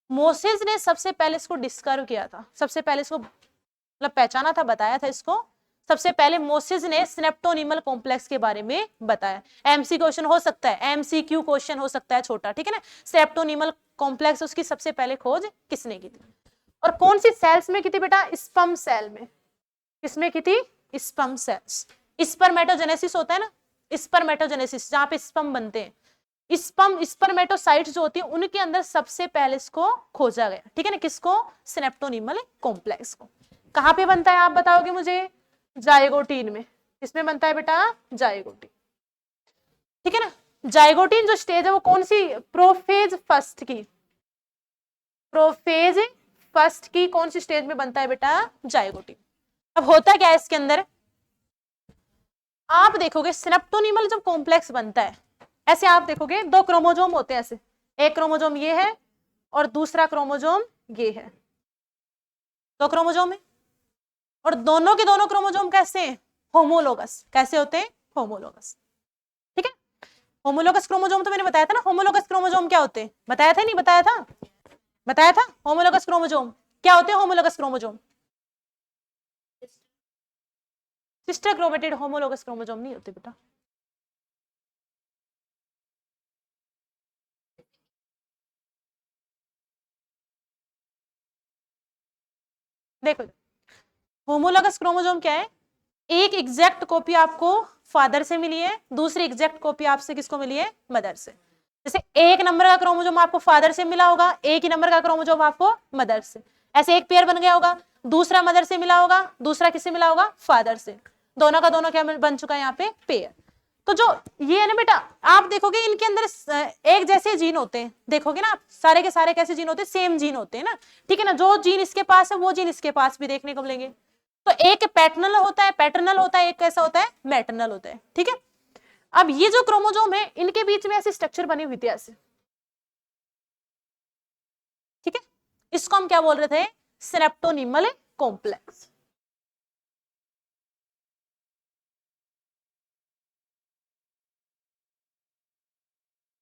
मोसेस ने सबसे पहले इसको डिस्कवर किया था, सबसे पहले इसको मतलब पहचाना था, बताया था इसको। सबसे पहले मोसेस ने सिनेप्टोनीमल कॉम्प्लेक्स के बारे में बताया। एमसी क्वेश्चन हो सकता है, एमसीक्यू क्वेश्चन हो सकता है छोटा, ठीक है ना। सिनेप्टोनीमल कॉम्प्लेक्स उसकी सबसे पहले खोज किसने की थी, और कौन सी सेल्स में की थी बेटा? स्पर्म सेल में। किसमें की थी? Sperm cells. स्पर्मेटोजेनेसिस होता है ना, स्पर्मेटोजेनेसिस, जहां पे स्पर्म बनते हैं, स्पर्मेटोसाइट्स जो होती है उनके अंदर सबसे पहले इसको खोजा गया, ठीक है ना। किसको? सिनेप्टोनीमल कॉम्प्लेक्स को। कहां पे बनता है आप बताओगे मुझे? जाइगोटीन में। किसमें बनता है बेटा? जाइगोटीन, ठीक है ना। जाइगोटीन जो स्टेज है वो कौन सी? प्रोफेज फर्स्ट की। प्रोफेज फर्स्ट की कौन सी स्टेज में बनता है बेटा? जाइगोटीन। अब होता क्या है इसके अंदर, आप देखोगे सिनेप्टोनीमल जब कॉम्प्लेक्स बनता है, ऐसे आप देखोगे दो क्रोमोजोम होते हैं ऐसे, एक क्रोमोजोम ये है और दूसरा क्रोमोजोम ये है, दो क्रोमोजोम है, और दोनों के दोनों क्रोमोजोम कैसे हैं? होमोलोगस। कैसे होते हैं? होमोलोगस, ठीक है। होमोलोगस क्रोमोजोम तो मैंने बताया था ना, होमोलोगस क्रोमोजोम क्या होते हैं, बताया था नहीं बताया था? बताया था होमोलोगस क्रोमोजोम क्या होते हैं। Homologous chromosome sister chromatid, homologous chromosome नहीं होते बेटा। देखो होमोलोगस क्रोमोजोम क्या है, एक एग्जैक्ट कॉपी आपको फादर से मिली है, दूसरी एग्जैक्ट कॉपी आपसे किसको मिली है? मदर से। जैसे एक नंबर का क्रोमोजोम आपको फादर से मिला होगा, एक ही नंबर का क्रोमोजोम आपको मदर से, ऐसे एक पेयर बन गया होगा। दूसरा मदर से मिला होगा, दूसरा किससे मिला होगा? फादर से। दोनों का दोनों क्या बन चुका है यहाँ पे? पेयर। तो जो ये है ना बेटा, आप देखोगे इनके अंदर एक जैसे जीन होते हैं, देखोगे ना आप, सारे के सारे कैसे जीन होते हैं? सेम जीन होते हैं ना, ठीक है ना। जो जीन इसके पास है वो जीन इसके पास भी देखने को मिलेंगे। तो एक पैटर्नल होता है, पैटर्नल होता है, एक कैसा होता है? मैटरनल होता है, ठीक है। अब ये जो क्रोमोजोम है इनके बीच में ऐसी स्ट्रक्चर बनी हुई थी ऐसे, ठीक है। इसको हम क्या बोल रहे थे? सिनेप्टोनीमल कॉम्प्लेक्स।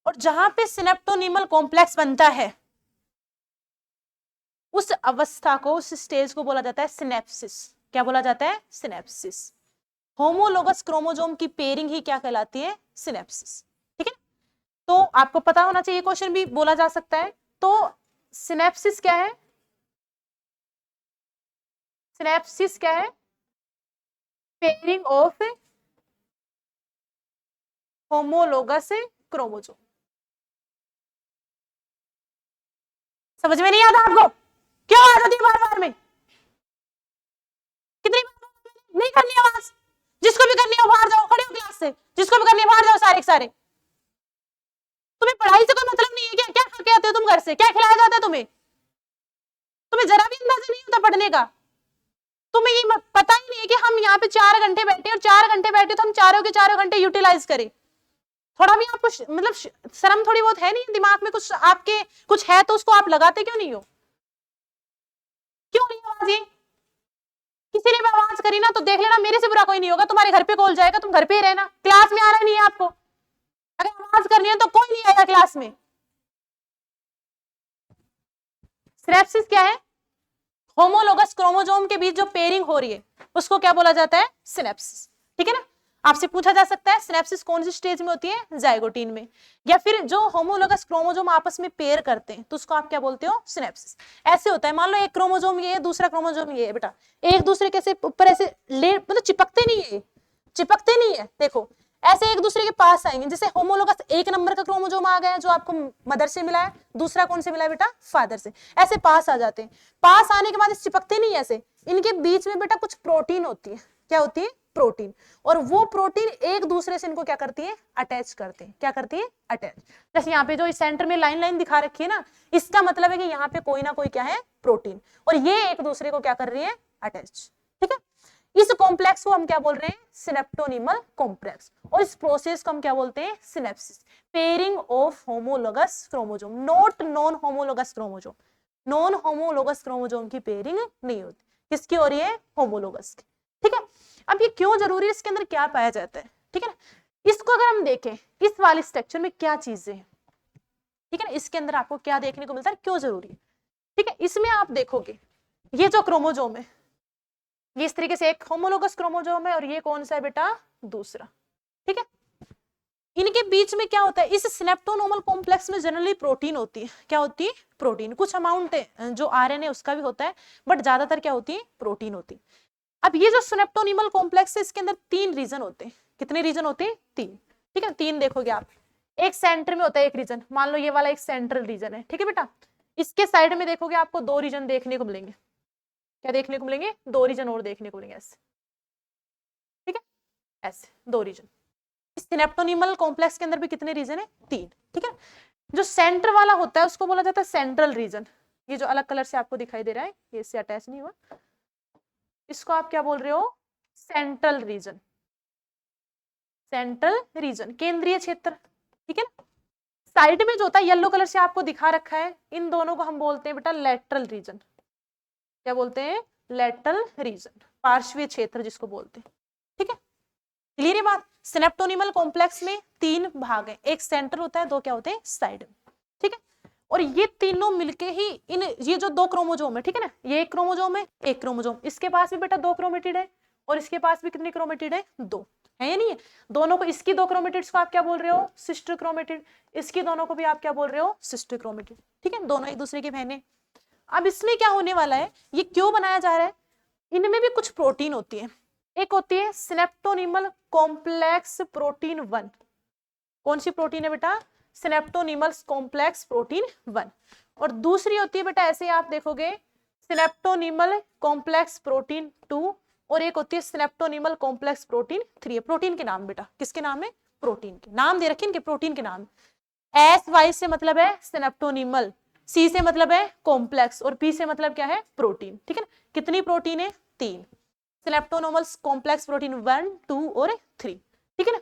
और जहां पे सिनेप्टोनीमल कॉम्प्लेक्स बनता है उस अवस्था को, उस स्टेज को बोला जाता है सिनेप्सिस। क्या बोला जाता है? सिनेप्सिस। होमोलोगस क्रोमोजोम की पेयरिंग ही क्या कहलाती है? सिनेप्सिस, ठीक है। तो आपको पता होना चाहिए, क्वेश्चन भी बोला जा सकता है। तो सिनेप्सिस क्या है? सिनेप्सिस क्या है? Pairing of homologous chromosome. समझ में नहीं आता आपको? क्यों आवाज होती है बार बार में? कितनी बार नहीं करनी आवाज? जिसको भी करनी है बाहर जाओ, खड़े हो क्लास से। जिसको भी करनी है बाहर जाओ सारे के सारे। तुम्हें पढ़ाई से कोई मतलब नहीं है क्या? क्या खा के आते हो तुम घर से? क्या खिलाया जाता है तुम्हें? तुम्हें जरा भी अंदाजा नहीं होता पढ़ने का? तुम्हें ये पता ही नहीं है कि हम यहाँ पे 4 घंटे बैठे, और 4 घंटे बैठे तो हम चारों के चारों घंटे यूटिलाइज करें। थोड़ा भी आपको मतलब शर्म थोड़ी बहुत है नहीं? दिमाग में कुछ आपके कुछ है तो उसको आप लगाते क्यों नहीं हो? क्यों नहीं आवाज? ये किसी ने भी आवाज करी ना तो देख लेना, मेरे से बुरा कोई नहीं होगा, तुम्हारे घर पे कॉल जाएगा, तुम घर पे ही रहना, क्लास में आना नहीं है आपको। अगर आवाज करनी है तो कोई नहीं आएगा क्लास में। सिनेप्सिस क्या है? होमोलोगस क्रोमोजोम के बीच जो पेयरिंग हो रही है उसको क्या बोला जाता है? सिनेप्सिस, ठीक है ना। आपसे पूछा जा सकता है सिनेप्सिस कौन सी स्टेज में होती है? जाइगोटीन में। या फिर जो होमोलोगस क्रोमोजोम आपस में पेयर करते हैं तो उसको आप क्या बोलते हो? सिनेप्सिस। ऐसे होता है, मान लो एक क्रोमोजोम ये है, दूसरा क्रोमोजोम ये है बेटा, एक दूसरे के से ऊपर ऐसे ले मतलब चिपकते नहीं है, चिपकते नहीं है, देखो ऐसे एक दूसरे के पास आएंगे। जैसे होमोलोगस एक नंबर का क्रोमोजोम आ गया जो आपको मदर से मिला है, दूसरा कौन से मिला है बेटा, फादर से, ऐसे पास आ जाते हैं। पास आने के बाद चिपकते नहीं ऐसे, इनके बीच में बेटा कुछ प्रोटीन होती है। क्या होती है, प्रोटीन। और वो प्रोटीन एक दूसरे से इनको क्या करती है, अटैच करते हैं। क्या करती है, अटैच। जैसे यहाँ पे जो इस सेंटर में लाइन लाइन दिखा रखी है ना, इसका मतलब है कि यहाँ पे कोई ना कोई क्या है, प्रोटीन, और ये एक दूसरे को क्या कर रही है, अटैच। ठीक है, इस कॉम्प्लेक्स को हम क्या बोल रहे हैं, सिनेप्टोनिमल कॉम्प्लेक्स। और इस प्रोसेस को हम क्या बोलते हैं, synapses. Pairing of homologous chromosome, not non homologous chromosome. Non homologous chromosome की पेयरिंग नहीं होती, किसकी हो रही है, होमोलोगस की। ठीक है, अब ये क्यों जरूरी है, इसके अंदर क्या पाया जाता है। ठीक है ना, इसको अगर हम देखें इस वाले स्ट्रक्चर में क्या चीजें हैं, ठीक है ना, इसके अंदर आपको क्या देखने को मिलता है, क्यों जरूरी है। ठीक है, इसमें आप देखोगे ये जो क्रोमोसोम है, ये इस तरीके से एक होमोलोगस क्रोमोसोम है और ये कौन सा है बेटा, दूसरा। ठीक है, इनके बीच में क्या होता है, इस सिनेप्टोनोमल कॉम्प्लेक्स में जनरली प्रोटीन होती है। क्या होती है, प्रोटीन। कुछ अमाउंट जो आरएनए उसका भी होता है, बट ज्यादातर क्या होती है, प्रोटीन होती है। अब ये जो सिनेप्टोनिमल कॉम्प्लेक्स है, इसके अंदर 3 रीजन होते हैं। कितने रीजन होते हैं, 3। ठीक है, 3 देखोगे आप। एक सेंटर में होता है एक रीजन, मान लो ये वाला एक सेंट्रल रीजन है। ठीक है बेटा, इसके साइड में देखोगे आपको 2 रीजन देखने को मिलेंगे। क्या देखने को मिलेंगे, 2 रीजन और देखने को मिलेंगे ऐसे। ठीक है, ऐसे 2 रीजन। इस सिनेप्टोनिमल कॉम्प्लेक्स के अंदर भी कितने रीजन है, 3। ठीक है, जो सेंटर वाला होता है उसको बोला जाता है सेंट्रल रीजन। ये जो अलग कलर से आपको दिखाई दे रहा है, ये इससे अटैच नहीं हुआ, इसको आप क्या बोल रहे हो, सेंट्रल रीजन। सेंट्रल रीजन, केंद्रीय क्षेत्र। ठीक है ना, साइड में जो होता है येलो कलर से आपको दिखा रखा है, इन दोनों को हम बोलते हैं बेटा लेटरल रीजन। क्या बोलते हैं, लेटरल रीजन, पार्श्वीय क्षेत्र जिसको बोलते हैं। ठीक है, क्लियर है बात। सिनेप्टोनिमल कॉम्प्लेक्स में 3 भाग हैं, एक सेंटर होता है, 2 क्या होते हैं, साइड में। ठीक है, और ये तीनों मिलके ही ये जो 2 क्रोमोजोम है, ठीक है ना, ये एक क्रोमोजोम है, एक क्रोमोजोम, इसके पास भी बेटा 2 क्रोमेटिड है, और इसके पास भी कितनी क्रोमेटिड है, 2 है या नहीं है। दोनों को, इसकी 2 क्रोमेटिड्स को आप क्या बोल रहे हो, सिस्टर क्रोमेटिड। इसकी दोनों को भी आप क्या बोल रहे हो, सिस्टर क्रोमेटिड। ठीक है, दोनों एक दूसरे की बहनें। अब इसमें क्या होने वाला है, ये क्यों बनाया जा रहा है, इनमें भी कुछ प्रोटीन होती है। एक होती है सिनेप्टोनिमल कॉम्प्लेक्स प्रोटीन 1। कौन सी प्रोटीन है बेटा, सिनेप्टोनिमल कॉम्प्लेक्स प्रोटीन 1। और दूसरी होती है बेटा, ऐसे आप देखोगे, सिनेप्टोनिमल कॉम्प्लेक्स प्रोटीन 2, और एक होती है सिनेप्टोनिमल कॉम्प्लेक्स प्रोटीन 3। प्रोटीन के नाम बेटा, किसके नाम है, प्रोटीन के नाम दे रखे, इनके प्रोटीन के नाम। SY से मतलब है सिनेप्टोनिमल, C से मतलब है कॉम्प्लेक्स, और P से मतलब क्या है, प्रोटीन। ठीक है ना, कितनी प्रोटीन है, 3। सिनेप्टोनोमल कॉम्प्लेक्स प्रोटीन 1, 2 और 3। ठीक है ना,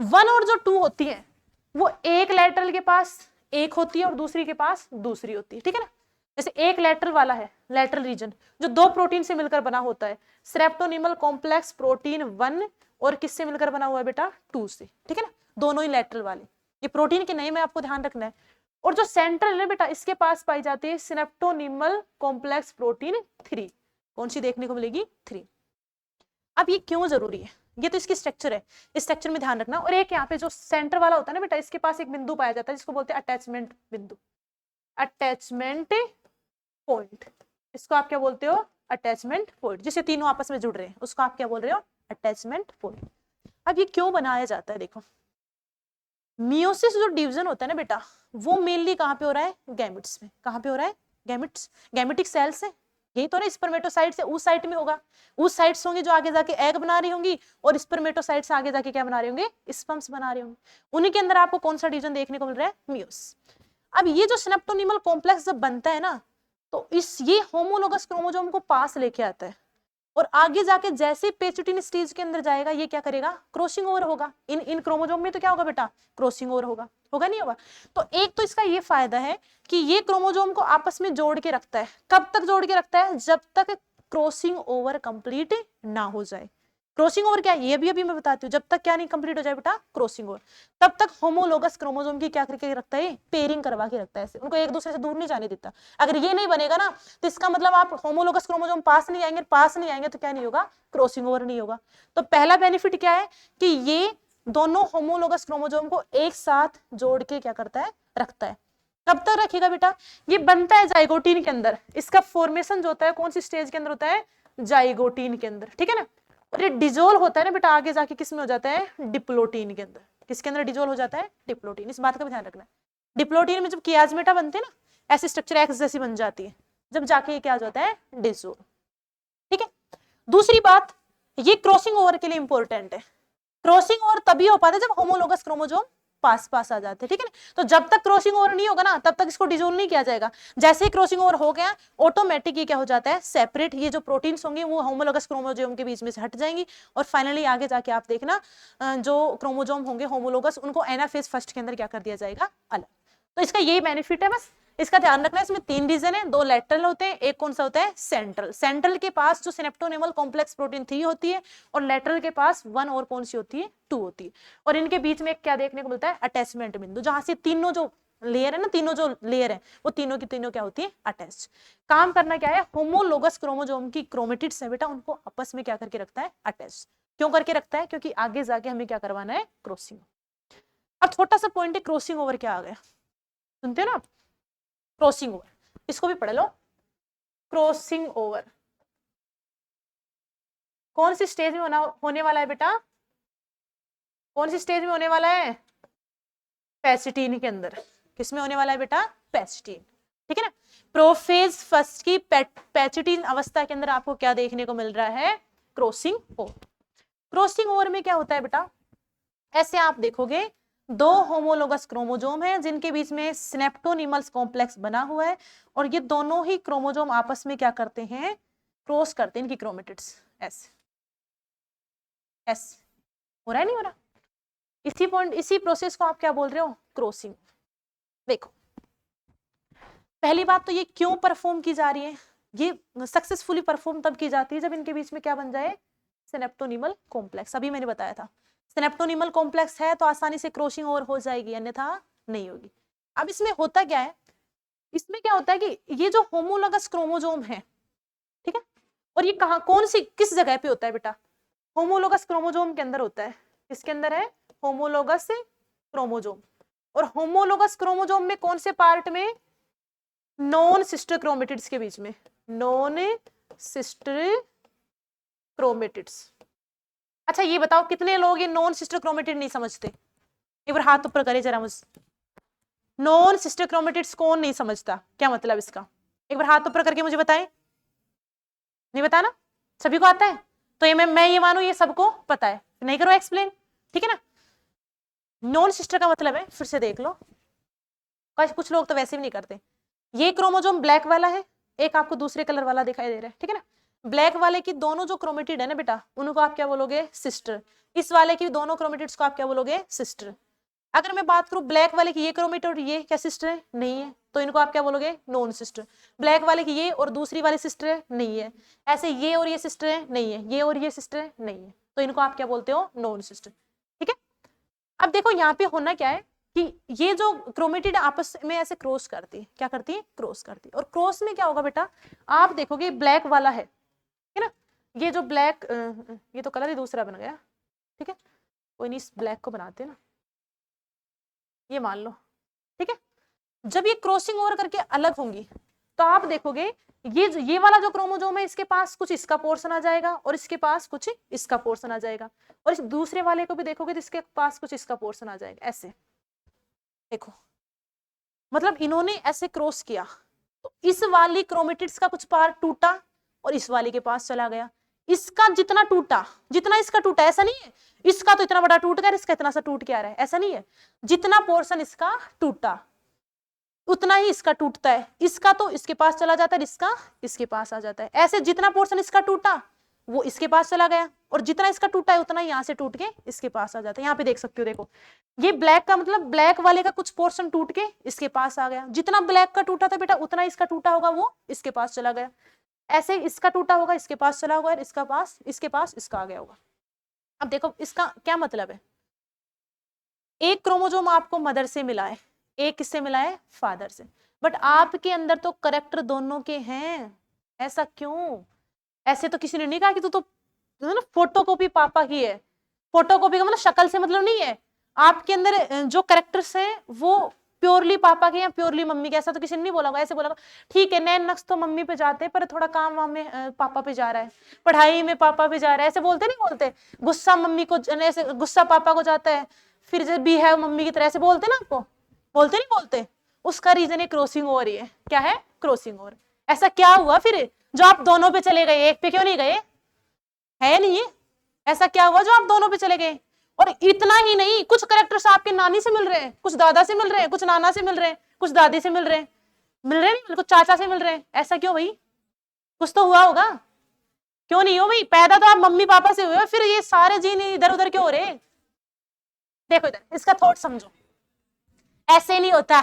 1 और जो 2 होती है वो एक लेटरल के पास एक होती है और दूसरी के पास दूसरी होती है। ठीक है ना, जैसे एक लेटरल वाला है, लेटरल रीजन जो 2 प्रोटीन से मिलकर बना होता है, सिनेप्टोनिमल कॉम्प्लेक्स प्रोटीन 1, और किससे मिलकर बना हुआ है बेटा, 2 से। ठीक है ना, दोनों ही लेटरल वाले, ये प्रोटीन के नए में आपको ध्यान रखना है। और जो सेंट्रल है बेटा, इसके पास पाई जाती है सिनेप्टोनिमल कॉम्प्लेक्स प्रोटीन 3। कौन सी देखने को मिलेगी, 3। अब ये क्यों जरूरी है, ये तो इसकी स्ट्रक्चर है, इस स्ट्रक्चर में ध्यान रखना। और एक यहाँ पे जो सेंटर वाला होता है ना बेटा, इसके पास एक बिंदु पाया जाता है जिसको बोलते हैं अटैचमेंट बिंदु, अटैचमेंट पॉइंट। इसको आप क्या बोलते हो, अटैचमेंट पॉइंट। जिसे तीनों आपस में जुड़ रहे हैं उसको आप क्या बोल रहे हो, अटैचमेंट पॉइंट। अब ये क्यों बनाया जाता है, देखो, मियोसिस जो डिवीजन होता है ना बेटा, वो मेनली कहाँ पे हो रहा है, गैमेट्स में। कहाँ पे हो रहा है, गैमेट्स, गैमेटिक सेल्स है, यही तो ना, स्पर्मेटोसाइट से उस साइट में होगा, उस साइट्स होंगी जो आगे जाके एग बना रही होंगी, और स्पर्मेटोसाइट से आगे जाके क्या बना रहे होंगे, स्पर्म्स बना रहे होंगे। उन्हीं के अंदर आपको कौन सा डिवीजन देखने को मिल रहा है, मियोसिस। अब ये जो सिनेप्टोनिमल कॉम्प्लेक्स जब बनता है ना, तो ये होमोलोगस क्रोमोसोम को पास लेके आता है, और आगे जाके जैसे पेचुटिन स्टेज के अंदर जाएगा, ये क्या करेगा, क्रॉसिंग ओवर होगा। इन क्रोमोसोम में तो क्या होगा बेटा, क्रॉसिंग ओवर होगा, होगा नहीं होगा। तो एक तो इसका ये फायदा है कि ये क्रोमोसोम को आपस में जोड़ के रखता है। कब तक जोड़ के रखता है, जब तक क्रॉसिंग ओवर कंप्लीट ना हो जाए। क्रॉसिंग ओवर क्या है, ये भी अभी मैं बताती हूँ। जब तक क्या नहीं कंप्लीट हो जाए बेटा, क्रॉसिंग ओवर, तब तक होमोलोगस क्रोमोसोम की क्या करके रखता है, पेयरिंग करवा के रखता है, ऐसे उनको एक दूसरे से दूर नहीं जाने देता। अगर ये नहीं बनेगा ना, तो इसका मतलब आप होमोलोगस क्रोमोसोम पास नहीं आएंगे तो क्या नहीं होगा, क्रॉसिंग ओवर नहीं होगा। तो पहला बेनिफिट क्या है कि ये दोनों होमोलोगस क्रोमोसोम को एक साथ जोड़ के क्या करता है, रखता है। कब तक रखेगा बेटा, ये बनता है जाइगोटीन के अंदर। इसका फॉर्मेशन जो होता है कौन सी स्टेज के अंदर होता है, जाइगोटीन के अंदर। ठीक है ना, और ये डिजोल्व होता है ना बेटा आगे जाके किस में हो जाता है, डिप्लोटीन के अंदर। किसके अंदर डिजोल्व हो जाता है, डिप्लोटीन। इस बात का भी ध्यान रखना है। डिप्लोटीन में जब कियाजमेटा बनते हैं ना, ऐसी स्ट्रक्चर एक्स जैसी बन जाती है, जब जाके ये क्या हो जाता है, डिजोल्व। ठीक है। दूसरी बात, ये क्रॉसिंग ओवर के लिए इंपॉर्टेंट है। क्रॉसिंग ओवर तभी हो पाता है जब होमोलोगस क्रोमोसोम पास पास आ जाते हैं। ठीक है ना, तो जब तक क्रॉसिंग ओवर नहीं होगा ना, तब तक इसको डिजोल्व नहीं किया जाएगा। जैसे ही क्रॉसिंग ओवर हो गया, ऑटोमेटिक ये क्या हो जाता है, सेपरेट। ये जो प्रोटीन्स होंगे वो होमोलोगस क्रोमोसोम के बीच में से हट जाएंगी, और फाइनली आगे जाके आप देखना जो क्रोमोसोम होंगे होमोलोगस, उनको एनाफेज फर्स्ट के अंदर क्या कर दिया जाएगा, अलग। तो इसका यही बेनिफिट है, बस इसका ध्यान रखना है। इसमें 3 रीजन है, 2 लेटरल होते हैं, एक कौन सा होता है, सेंट्रल। सेंट्रल के पास जो सिनेप्टोनेमल कॉम्प्लेक्स प्रोटीन 3 होती है, और लेटरल के पास 1 और कौन सी होती है, 2 होती है। और इनके बीच में क्या देखने को मिलता है, अटैचमेंट बिंदु, जहां से तीनों जो लेयर है ना, तीनों जो लेयर है वो तीनों की तीनों क्या होती है, अटैच। काम करना क्या है, होमोलोगस क्रोमोसोम की क्रोमेटिड्स है बेटा, उनको आपस में क्या करके रखता है, अटैच। क्यों करके रखता है, क्योंकि आगे जाके हमें क्या करवाना है, क्रॉसिंग। अब छोटा सा पॉइंट है, क्रॉसिंग ओवर क्या आ गया, सुनते हो ना, क्रॉसिंग ओवर, इसको भी पढ़ लो। क्रॉसिंग ओवर कौन सी स्टेज में होने वाला है बेटा, कौन सी स्टेज में होने वाला है, पैसिटीन के अंदर। किसमें होने वाला है बेटा, पैसिटीन। ठीक है ना, प्रोफेज फर्स्ट की पैसिटीन अवस्था के अंदर आपको क्या देखने को मिल रहा है, क्रॉसिंग ओवर। क्रॉसिंग ओवर में क्या होता है बेटा, ऐसे आप देखोगे 2 होमोलोगस क्रोमोसोम हैं जिनके बीच में सिनेप्टोनिमल कॉम्प्लेक्स बना हुआ है, और ये दोनों ही क्रोमोसोम आपस में क्या करते हैं, क्रॉस करते हैं, इनकी क्रोमेटिड्स ऐसे ऐसे हो रहा है, नहीं हो रहा। इसी पॉइंट, इसी प्रोसेस को आप क्या बोल रहे हो, क्रॉसिंग। देखो पहली बात तो ये क्यों परफॉर्म की जा रही है, ये सक्सेसफुली परफॉर्म तब की जाती है जब इनके बीच में क्या बन जाए, सिनेप्टोनिमल कॉम्प्लेक्स। अभी मैंने बताया था सिनेप्टोनिमल कॉम्प्लेक्स है तो आसानी से क्रॉसिंग ओवर हो जाएगी, अन्यथा नहीं होगी। अब इसमें होता क्या है, इसमें क्या होता है कि ये जो होमोलोगस क्रोमोसोम है, ठीक है, और ये कहां, कौन सी, किस जगह पे होता है बेटा, होमोलोगस क्रोमोसोम के अंदर होता है। किसके अंदर है, होमोलोगस क्रोमोसोम। और होमोलोगस क्रोमोसोम में कौन से पार्ट में, नॉन सिस्टर क्रोमेटिड्स के बीच में, नॉन सिस्टर क्रोमेटिड्स। अच्छा ये बताओ कितने लोग ये नॉन सिस्टर क्रोमेटिड नहीं समझते, एक बार हाथ ऊपर करे जरा मुझ। नॉन सिस्टर क्रोमेटिड्स कौन नहीं समझता, क्या मतलब इसका, एक बार हाथ ऊपर करके मुझे बताएं। नहीं बताना, सभी को आता है, तो ये मैं ये मानू ये सबको पता है, नहीं करो एक्सप्लेन, ठीक है ना। नॉन सिस्टर का मतलब है, फिर से देख लो, कुछ लोग तो वैसे भी नहीं करते। ये क्रोमोसोम ब्लैक वाला है, एक आपको दूसरे कलर वाला दिखाई दे रहा है, ठीक है ना। ब्लैक वाले की दोनों जो क्रोमेटिड है ना बेटा, उनको आप क्या बोलोगे, सिस्टर। इस वाले की दोनों क्रोमेटिड्स को आप क्या बोलोगे, सिस्टर। अगर मैं बात करूं ब्लैक वाले की ये क्रोमेटिड और ये क्या सिस्टर है, नहीं है, तो इनको आप क्या बोलोगे, नॉन सिस्टर। ब्लैक वाले की ये और दूसरी वाली सिस्टर है, नहीं है। ऐसे ये और ये सिस्टर है, नहीं है, ये और ये सिस्टर है, नहीं है, तो इनको आप क्या बोलते हो, नॉन सिस्टर। ठीक है। अब देखो यहाँ पे होना क्या है कि ये जो क्रोमेटिड आपस में ऐसे क्रॉस करती है, क्या करती है, क्रॉस करती है। और क्रॉस में क्या होगा बेटा, आप देखोगे ब्लैक वाला है ना, ये जो ब्लैक, ये तो कलर ही दूसरा बन गया, ठीक है, कोई नहीं, इस ब्लैक को बनाते ना, ये मान लो, ठीक है। जब ये क्रॉसिंग ओवर करके अलग होंगी तो आप देखोगे ये वाला जो क्रोमोसोम है इसके पास कुछ इसका पोर्शन आ जाएगा, और इसके पास कुछ इसका पोर्शन आ जाएगा, और इस दूसरे वाले को भी देखोगे तो इसके पास कुछ इसका पोर्शन आ जाएगा, ऐसे देखो, मतलब इन्होंने ऐसे क्रॉस किया तो इस वाली क्रोमेटिड्स का कुछ पार्ट टूटा और इस वाली के पास चला गया। इसका जितना टूटा, जितना इसका टूटा, ऐसा नहीं है इसका तो इतना बड़ा टूट गया, इसका इतना सा टूट के आ रहा है, ऐसा नहीं है। जितना पोर्शन इसका टूटा उतना ही इसका टूटता है, इसका तो इसके पास चला जाता है, इसका इसके पास आ जाता है। ऐसे जितना पोर्शन इसका टूटा वो इसके पास चला गया, और जितना इसका टूटा है उतना ही यहाँ से टूट के इसके पास आ जाता है। यहाँ पे देख सकते हो, देखो ये ब्लैक का मतलब ब्लैक वाले का कुछ पोर्शन टूट के इसके पास आ गया, जितना ब्लैक का टूटा था बेटा उतना इसका टूटा होगा वो इसके पास चला गया। ऐसे इसका टूटा होगा इसके पास चला होगा, इसके पास इसका आ गया होगा। अब देखो इसका क्या मतलब है, एक क्रोमोसोम आपको मदर से मिला है, एक किससे मिला है, फादर से, बट आपके अंदर तो करेक्टर दोनों के हैं। ऐसा क्यों, ऐसे तो किसी ने नहीं कहा कि तू तो ना फोटोकॉपी पापा की है। फोटोकॉपी का मतलब शक्ल से मतलब नहीं है, आपके अंदर जो करेक्टर्स हैं वो प्योरली पापा के या प्योरली मम्मी के, ऐसा तो किसी ने नहीं बोला होगा। ऐसे बोला होगा ठीक है नैन नक्श तो मम्मी पे जाते हैं पर थोड़ा काम वाम में पापा पे जा रहा है, पढ़ाई में पापा पे जा रहा है, ऐसे बोलते नहीं बोलते। गुस्सा मम्मी को, ऐसे गुस्सा पापा को जाता है, फिर जब भी है मम्मी की तरह, ऐसे बोलते ना आपको, बोलते नहीं बोलते। उसका रीजन है क्रॉसिंग ओवर ही है। क्या है? Crossing over. ऐसा क्या हुआ फिर जो आप दोनों पे चले गए, एक पे क्यों नहीं गए? है नहीं, ऐसा क्या हुआ जो आप दोनों पे चले गए? और इतना ही नहीं, कुछ करेक्टर्स आपके नानी से मिल रहे हैं, कुछ दादा से मिल रहे हैं, कुछ नाना से मिल रहे हैं, कुछ दादी से मिल रहे हैं, नहीं कुछ चाचा से मिल रहे हैं। ऐसा क्यों भाई? कुछ तो हुआ होगा। क्यों नहीं हो भाई? पैदा तो आप मम्मी पापा से हुए, फिर ये सारे जीन इधर उधर क्यों हो रहे? देखो इधर, इसका थॉट समझो। ऐसे नहीं होता,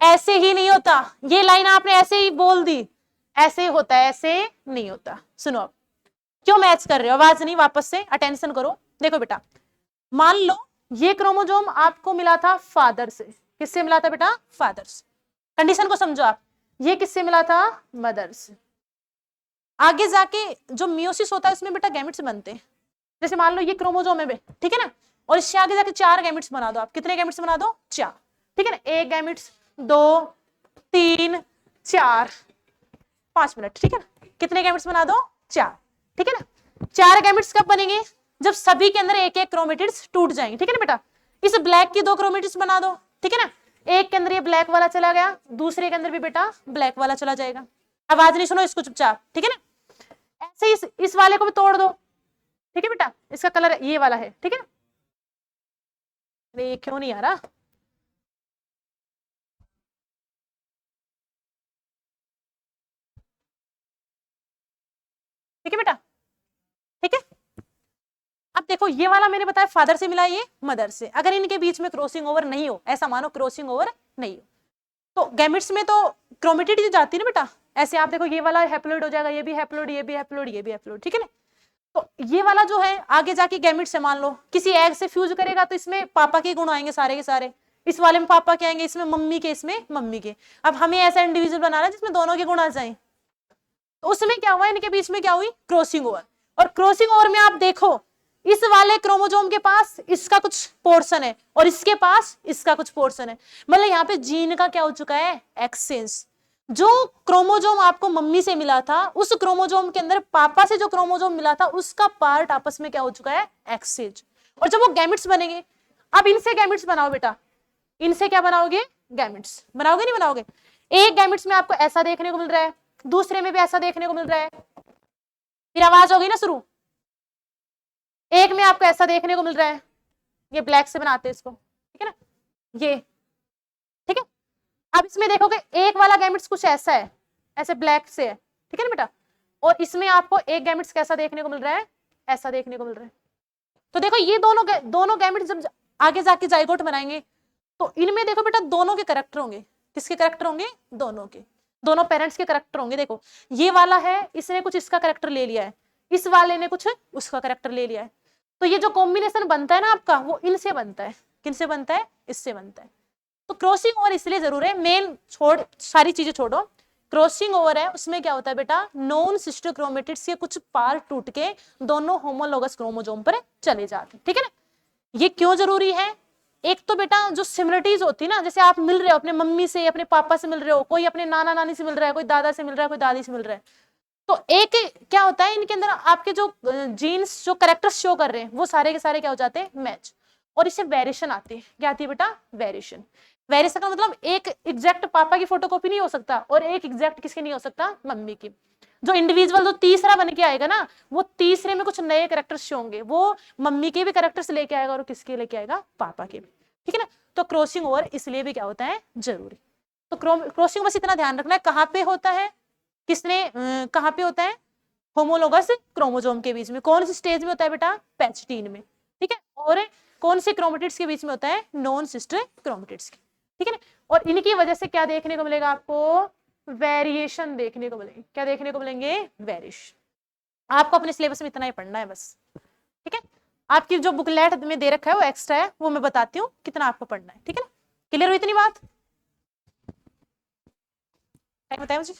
ऐसे ही नहीं होता। ये लाइन आपने ऐसे ही बोल दी, ऐसे ही होता है, ऐसे नहीं होता। सुनो अब, क्यों मैच कर रहे हो? आवाज नहीं, वापस से अटेंशन करो। देखो बेटा, मान लो ये क्रोमोजोम आपको मिला था फादर से। किससे मिला था बेटा? फादर से। कंडीशन को समझो आप, ये किससे मिला था? मदर से। आगे जाके जो मियोसिस होता है उसमें बेटा गैमेट्स बनते हैं। जैसे मान लो ये क्रोमोजोम है, ठीक है ना, और इससे आगे जाके 4 गैमेट्स बना दो आप। कितने गैमेट्स बना दो? 4, ठीक है ना। 1 गैमेट्स, 2, 3, 4, 5 मिनट, ठीक है ना। कितने गैमेट्स बना दो? 4, ठीक है ना। 4 गैमेट्स कब बनेंगे? जब सभी के अंदर एक एक क्रोमेटिड्स टूट जाएंगे, ठीक है ना बेटा। इस ब्लैक की 2 क्रोमेटिड्स बना दो, ठीक है ना। एक के अंदर ये ब्लैक वाला चला गया, दूसरे के अंदर भी बेटा ब्लैक वाला चला जाएगा। आवाज नहीं, सुनो इसको चुपचाप, ठीक है ना। ऐसे इस वाले को भी तोड़ दो, ठीक है बेटा। इसका कलर ये वाला है, ठीक है ना। ये क्यों नहीं आ रहा? ठीक है बेटा, ठीक है। अब देखो ये वाला मैंने बताया फादर से मिला, ये मदर से। अगर इनके बीच में क्रॉसिंग ओवर नहीं हो, ऐसा मानो क्रॉसिंग ओवर नहीं हो, तो गैमेट्स में तो क्रोमेटिड जाती है ना बेटा। ऐसे आप देखो ये वाला हैप्लोइड हो जाएगा, ये भी हैप्लोइड, ये भी हैप्लोइड, ये भी हैप्लोइड, ठीक है ना। तो ये वाला जो है आगे जाके गैमेट से मान लो किसी एग से फ्यूज करेगा तो इसमें पापा के गुण आएंगे सारे के सारे। इस वाले में पापा के आएंगे, इसमें मम्मी के, इसमें मम्मी के। अब हमें ऐसा इंडिविजुअल बनाना है जिसमें दोनों के गुण आ जाए। तो उसमें क्या हुआ, इनके बीच में क्या हुई? Crossing over. और क्रॉसिंग ओवर में आप देखो इस वाले क्रोमोजोम के पास इसका कुछ पोर्शन है और इसके पास इसका कुछ पोर्शन है। मतलब यहाँ पे जीन का क्या हो चुका है? एक्सचेंज। जो क्रोमोजोम आपको मम्मी से मिला था, उस क्रोमोजोम के अंदर पापा से जो क्रोमोजोम मिला था उसका पार्ट आपस में क्या हो चुका है? एक्सचेंज। और जब वो गैमेट्स बनेंगे, अब इनसे गैमेट्स बनाओ बेटा। इनसे क्या बनाओगे? गैमेट्स बनाओगे, नहीं बनाओगे? एक गैमेट्स में आपको ऐसा देखने को मिल रहा है, दूसरे में भी ऐसा देखने को मिल रहा है। फिर आवाज होगी ना शुरू। एक में आपको ऐसा देखने को मिल रहा है, ये ब्लैक से बनाते हैं इसको, ठीक है ना, ये, ठीक है। अब इसमें देखोगे एक वाला गैमेट्स कुछ ऐसा है, ऐसे ब्लैक से है, ठीक है ना बेटा। और इसमें आपको एक गैमेट्स कैसा देखने को मिल रहा है? ऐसा देखने को मिल रहा है। तो देखो ये दोनों गैमेट्स जब आगे जाके जाइगोट बनाएंगे तो इनमें देखो बेटा दोनों के करैक्टर होंगे। किसके करैक्टर होंगे? दोनों के, दोनों पेरेंट्स के करैक्टर होंगे। देखो ये वाला है, इसने कुछ इसका करैक्टर ले लिया है, इस वाले ने कुछ उसका करैक्टर ले लिया है। तो ये जो कॉम्बिनेशन बनता है ना आपका, वो इनसे बनता है। किनसे बनता है? इससे बनता है। तो क्रॉसिंग ओवर इसलिए जरूर है, मेन छोड़, सारी चीजें छोड़ो। क्रॉसिंग ओवर है उसमें क्या होता है बेटा? नॉन सिस्टर क्रोमेटिड्स के कुछ पार्ट टूट के दोनों होमोलोगस क्रोमोसोम पर चले जाते हैं, ठीक है ना। ये क्यों जरूरी है? एक तो बेटा जो सिमिलरिटीज होती है ना, जैसे आप मिल रहे हो अपने मम्मी से, अपने पापा से मिल रहे हो, कोई अपने नाना नानी से मिल रहा है, कोई दादा से मिल रहा है, कोई दादी से मिल रहा है। तो एक क्या होता है, इनके अंदर आपके जो जीन्स, जो कैरेक्टर्स शो कर रहे हैं, वो सारे के सारे क्या हो जाते हैं? मैच। और इससे वेरिएशन आती है। क्या आती है बेटा? वेरिएशन। वेरिएशन का मतलब एक एग्जैक्ट पापा की फोटोकॉपी नहीं हो सकता और एक एग्जैक्ट किसके नहीं हो सकता? मम्मी की। जो इंडिविजुअल जो तीसरा बन के आएगा ना, वो तीसरे में कुछ नए कैरेक्टर्स शो होंगे, वो मम्मी के भी कैरेक्टर्स लेके आएगा और किसके लेके आएगा? पापा के भी, ठीक है ना। तो क्रॉसिंग ओवर इसलिए भी क्या होता है? जरूरी। तो क्रॉसिंग बस इतना ध्यान रखना है, कहाँ पे होता है, किसने कहाँ पे होता है? होमोलोगस क्रोमोसोम के बीच में। कौन सी स्टेज में होता है बेटा? पैच-टीन में, ठीक है। और कौन से क्रोमेटिड्स के बीच में होता है? नॉन सिस्टर क्रोमेटिड्स के, ठीक है ना। और इनकी वजह से क्या देखने को मिलेगा आपको? वेरिएशन देखने को मिलेंगे। क्या देखने को मिलेंगे? वेरिएशन। आपको अपने सिलेबस में इतना ही पढ़ना है बस, ठीक है। आपकी जो बुकलेट में दे रखा है वो एक्स्ट्रा है, वो मैं बताती हूँ कितना आपको पढ़ना है, ठीक है ना। क्लियर हुई इतनी बात? बताया मुझे।